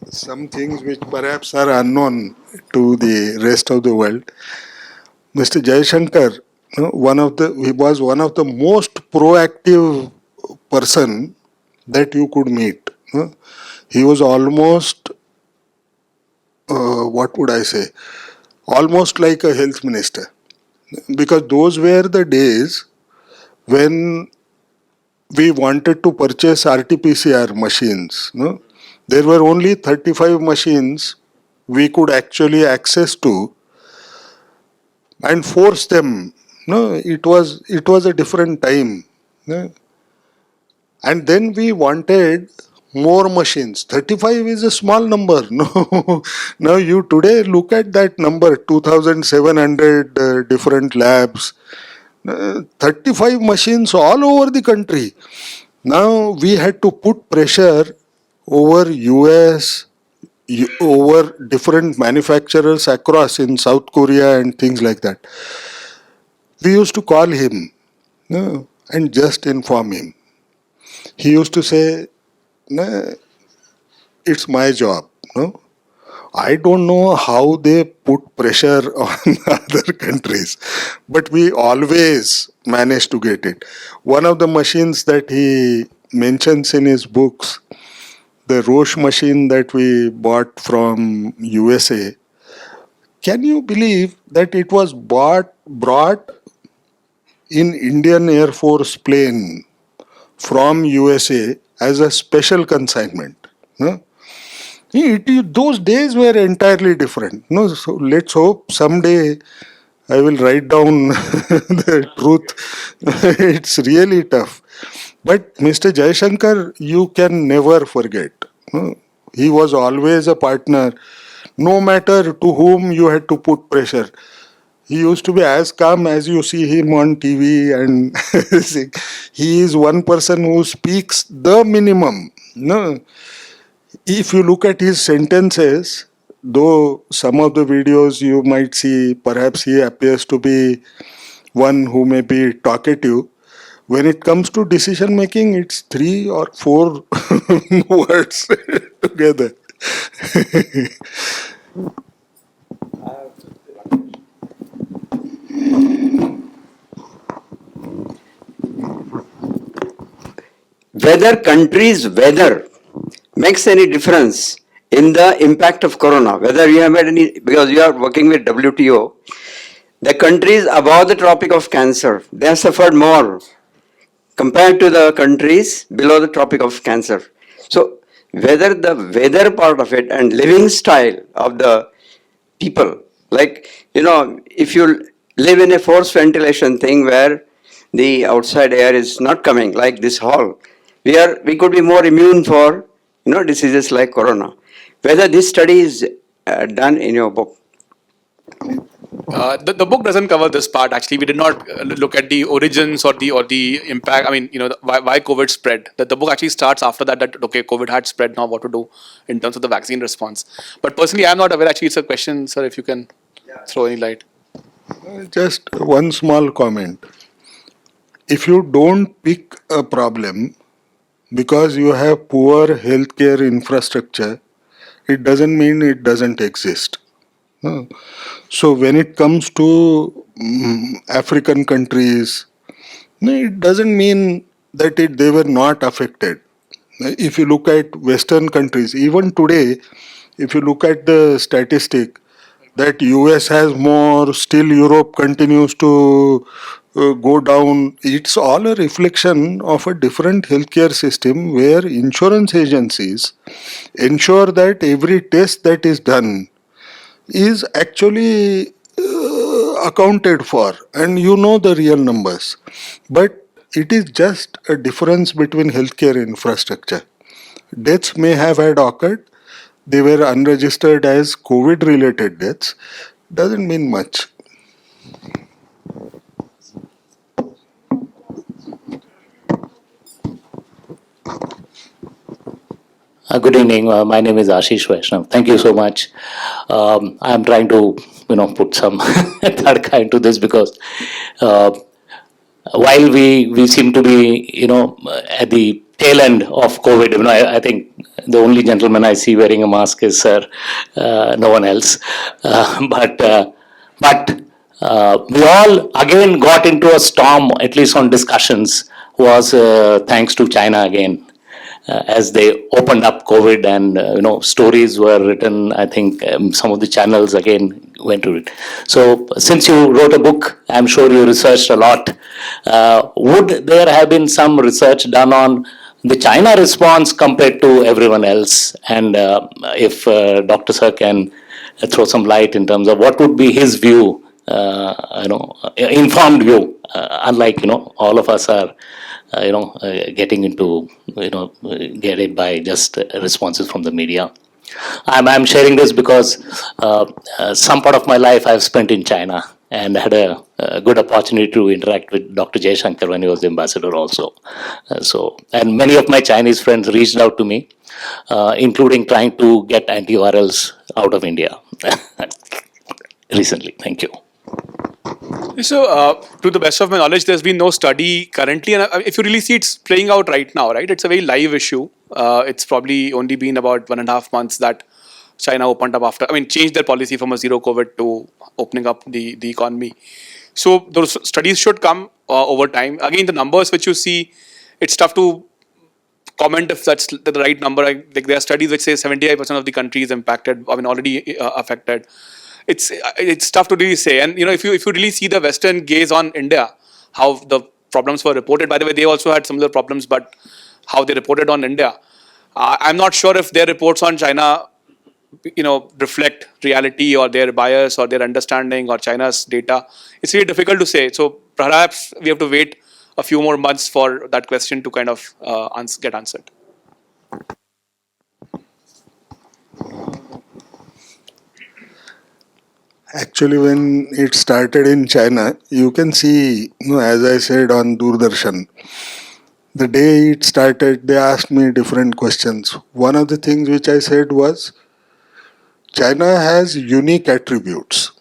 Some things which perhaps are unknown to the rest of the world. Mr. Jaishankar, he was one of the most proactive person that you could meet. He was almost what would I say, almost like a health minister, because those were the days when we wanted to purchase RT-PCR machines. No? There were only 35 machines we could actually access to and force them. No, it was a different time. No? And then we wanted more machines. 35 is a small number. No, now you today look at that number, 2,700 different labs, 35 machines all over the country. Now we had to put pressure over US, over different manufacturers across in South Korea and things like that. We used to call him, and just inform him. He used to say, "No, it's my job. No, I don't know how they put pressure on other countries, but we always manage to get it." One of the machines that he mentions in his books, the Roche machine that we bought from USA, can you believe that it was brought in Indian Air Force plane from USA as a special consignment? No? Those days were entirely different. No, so let's hope someday I will write down the truth. It's really tough. But Mr. Jaishankar, you can never forget. No? He was always a partner, no matter to whom you had to put pressure. He used to be as calm as you see him on TV, and he is one person who speaks the minimum. No, if you look at his sentences, though some of the videos you might see, perhaps he appears to be one who may be talkative. When it comes to decision making, it's 3 or 4 words together. Whether countries' weather makes any difference in the impact of corona, whether you have had any, because you are working with WTO, the countries above the Tropic of Cancer, they have suffered more compared to the countries below the Tropic of Cancer. So whether the weather part of it and living style of the people, like, if you live in a forced ventilation thing where the outside air is not coming, like this hall, we could be more immune for diseases like corona. Whether this study is done in your book. The book doesn't cover this part. Actually, we did not look at the origins or the impact. I mean, why COVID spread. The book actually starts after that. That okay, COVID had spread. Now what to do in terms of the vaccine response. But personally, I'm not aware. Actually, it's a question, sir. If you can throw any light. Just one small comment. If you don't pick a problem because you have poor healthcare infrastructure, it doesn't mean it doesn't exist. No. So when it comes to African countries, no, it doesn't mean that they were not affected. If you look at Western countries, even today, if you look at the statistic that US has more, still Europe continues to go down, it's all a reflection of a different healthcare system where insurance agencies ensure that every test that is done is actually accounted for, and you know the real numbers. But it is just a difference between healthcare infrastructure. Deaths may have had occurred, they were unregistered as COVID related deaths, doesn't mean much. Good evening. My name is Aashish Vaishnav. Thank you so much. I'm trying to, put some tadka into this because uh, while we seem to be, at the tail end of COVID, I think the only gentleman I see wearing a mask is Sir, no one else. But we all again got into a storm, at least on discussions, was thanks to China again. as they opened up COVID, and stories were written. I think some of the channels again went to it. So since you wrote a book, I'm sure you researched a lot. Would there have been some research done on the China response compared to everyone else? And if Dr. Sir can throw some light in terms of what would be his view, informed view, unlike all of us are getting into get it by just responses from the media. I'm sharing this because some part of my life I've spent in China and had a good opportunity to interact with Dr. Jaishankar when he was the ambassador also. And many of my Chinese friends reached out to me, including trying to get antivirals out of India recently. Thank you. So, to the best of my knowledge, there's been no study currently, and if you really see, it's playing out right now, right? It's a very live issue. It's probably only been about 1.5 months that China opened up changed their policy from a zero COVID to opening up the economy. So those studies should come over time. Again, the numbers which you see, it's tough to comment if that's the right number. Like there are studies which say 75% of the country is impacted. Already affected. It's tough to really say. And if you really see the Western gaze on India, how the problems were reported. By the way, they also had similar problems, but how they reported on India, I'm not sure if their reports on China, reflect reality or their bias or their understanding or China's data. It's really difficult to say. So perhaps we have to wait a few more months for that question to kind of get answered. Actually, when it started in China, you can see, as I said on Doordarshan, the day it started, they asked me different questions. One of the things which I said was, China has unique attributes.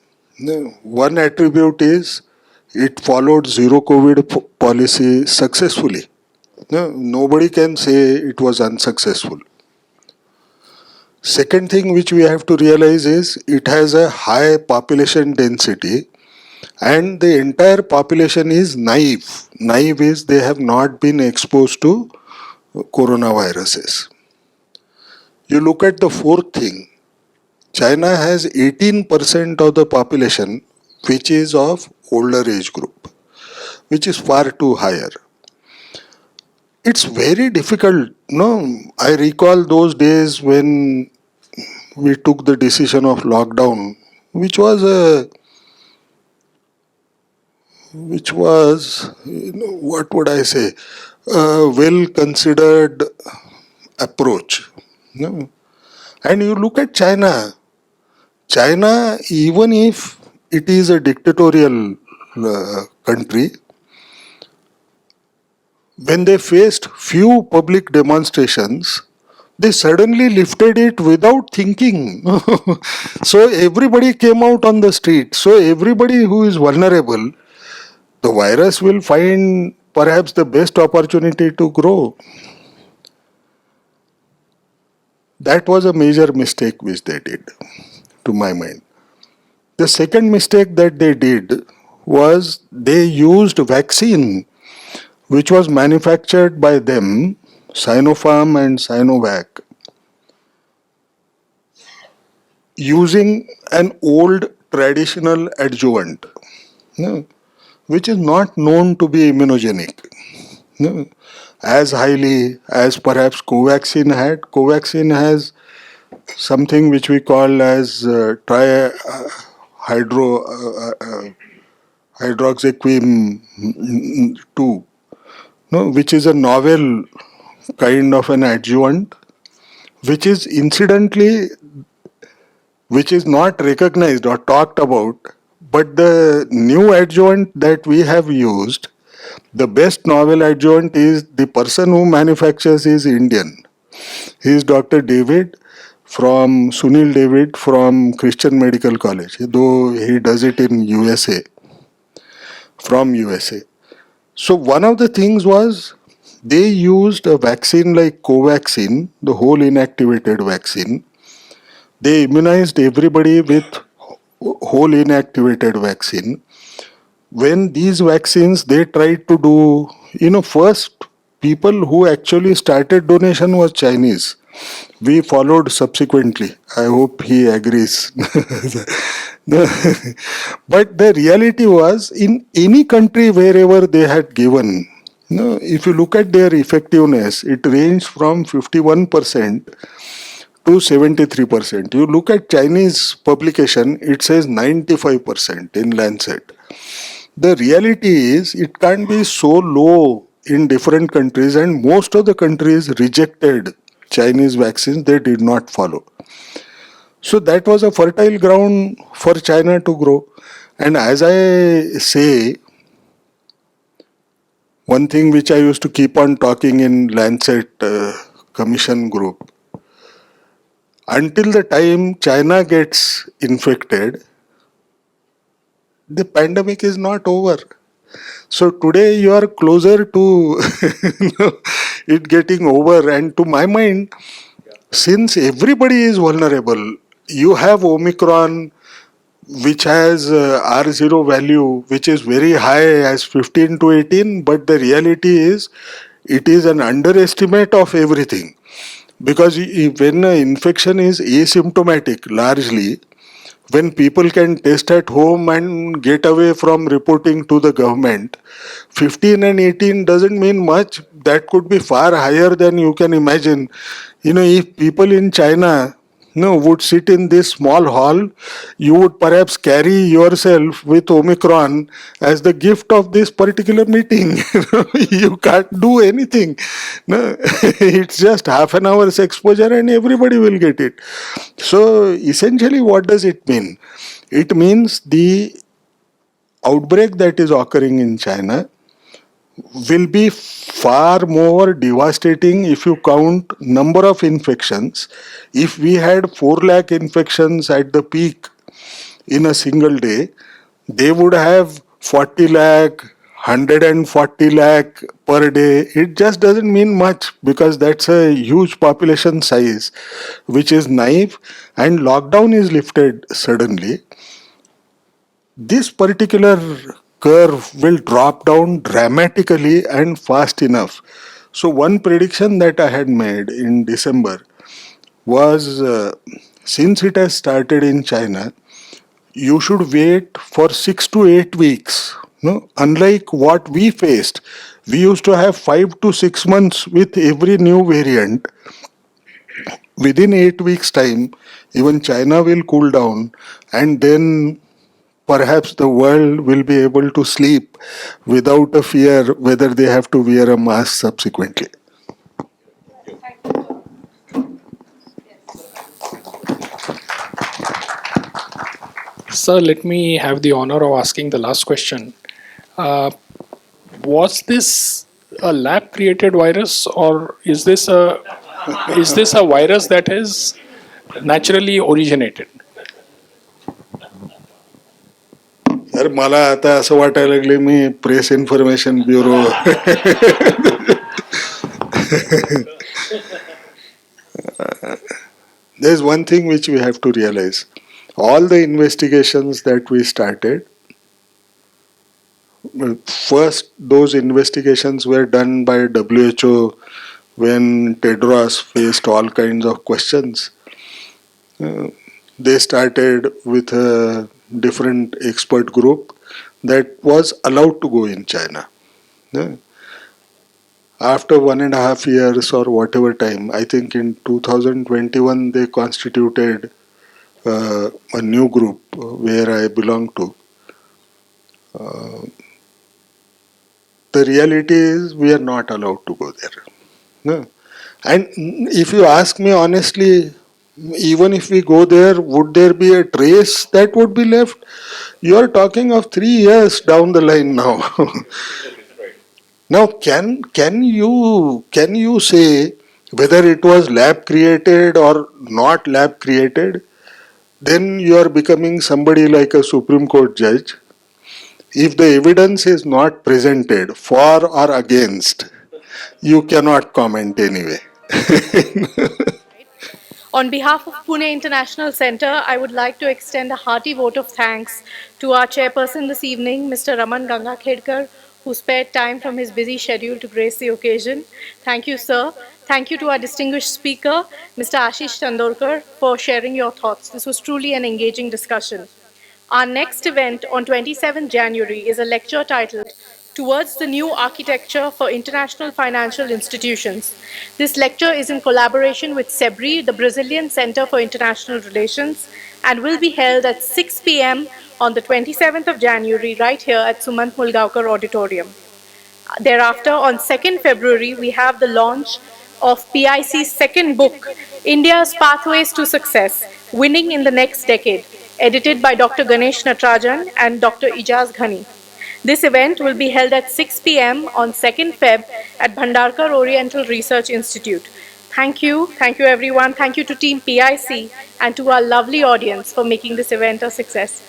One attribute is it followed zero COVID policy successfully. Nobody can say it was unsuccessful. Second thing which we have to realize is it has a high population density and the entire population is naive. Naive is they have not been exposed to coronaviruses. You look at the fourth thing, China has 18% of the population which is of older age group, which is far too higher. It's very difficult. No, I recall those days when we took the decision of lockdown, which was what would I say, a well considered approach. No? And you look at China, even if it is a dictatorial country, when they faced few public demonstrations, they suddenly lifted it without thinking. So everybody came out on the street. So everybody who is vulnerable, the virus will find perhaps the best opportunity to grow. That was a major mistake which they did, to my mind. The second mistake that they did was they used vaccine which was manufactured by them, Sinopharm and Sinovac, using an old traditional adjuvant, which is not known to be immunogenic. As highly as perhaps Covaxin had. Covaxin has something which we call as hydroxyquim 2, which is a novel kind of an adjuvant, which is incidentally, which is not recognized or talked about, but the new adjuvant that we have used, the best novel adjuvant is the person who manufactures is Indian. He is Dr. David from Sunil David from Christian Medical College, though he does it in USA, from USA. So one of the things was they used a vaccine like Covaxin, the whole inactivated vaccine. They immunized everybody with whole inactivated vaccine. When these vaccines they tried to do, first people who actually started donation was Chinese. We followed subsequently. I hope he agrees. But the reality was, in any country wherever they had given, if you look at their effectiveness, it ranged from 51% to 73%. You look at Chinese publication, it says 95% in Lancet. The reality is, it can't be so low in different countries, and most of the countries rejected Chinese vaccines, they did not follow. So that was a fertile ground for China to grow. And as I say, one thing which I used to keep on talking in Lancet Commission group, until the time China gets infected, the pandemic is not over. So today you are closer to it getting over. And to my mind, since everybody is vulnerable, you have Omicron, which has R0 value, which is very high as 15 to 18, but the reality is it is an underestimate of everything. Because when an infection is asymptomatic largely, when people can test at home and get away from reporting to the government, 15 and 18 doesn't mean much. That could be far higher than you can imagine. If people in China would sit in this small hall, you would perhaps carry yourself with Omicron as the gift of this particular meeting. You can't do anything. No, it's just half an hour's exposure and everybody will get it. So essentially, what does it mean? It means the outbreak that is occurring in China will be far more devastating if you count number of infections. If we had 4 lakh infections at the peak in a single day, they would have 40 lakh, 140 lakh per day. It just doesn't mean much because that's a huge population size which is naive, and lockdown is lifted suddenly. This particular curve will drop down dramatically and fast enough. So, one prediction that I had made in December was since it has started in China, you should wait for 6 to 8 weeks. No? Unlike what we faced, we used to have 5 to 6 months with every new variant. Within 8 weeks' time, even China will cool down, and then perhaps the world will be able to sleep without a fear whether they have to wear a mask subsequently. Sir, let me have the honor of asking the last question. Uh, was this a lab created virus, or is this a virus that is naturally originated? तर मला आता असं वाटायला लागले मी press information bureau there's one thing which we have to realize. All the investigations that we started, first those investigations were done by WHO when Tedros faced all kinds of questions. They started with a different expert group that was allowed to go in China. Yeah. After 1.5 years or whatever time, I think in 2021 they constituted a new group where I belong to. The reality is we are not allowed to go there. No. And if you ask me honestly, even if we go there, would there be a trace that would be left? You are talking of 3 years down the line now. Now, can you say whether it was lab created or not lab created? Then you are becoming somebody like a Supreme Court judge. If the evidence is not presented for or against, you cannot comment anyway. On behalf of Pune International Center, I would like to extend a hearty vote of thanks to our chairperson this evening, Mr. Raman Gangakhedkar, who spared time from his busy schedule to grace the occasion. Thank you, sir. Thank you to our distinguished speaker, Mr. Aashish Chandorkar, for sharing your thoughts. This was truly an engaging discussion. Our next event on 27 January is a lecture titled Towards the New Architecture for International Financial Institutions. This lecture is in collaboration with SEBRI, the Brazilian Center for International Relations, and will be held at 6 p.m. on the 27th of January right here at Sumant Mulgaonkar Auditorium. Thereafter, on 2nd February, we have the launch of PIC's second book, India's Pathways to Success, Winning in the Next Decade, edited by Dr. Ganesh Natarajan and Dr. Ijaz Ghani. This event will be held at 6 p.m. on 2nd Feb at Bhandarkar Oriental Research Institute. Thank you everyone. Thank you to Team PIC and to our lovely audience for making this event a success.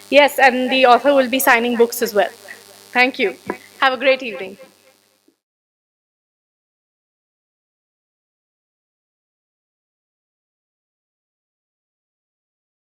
Yes, and the author will be signing books as well. Thank you. Have a great evening.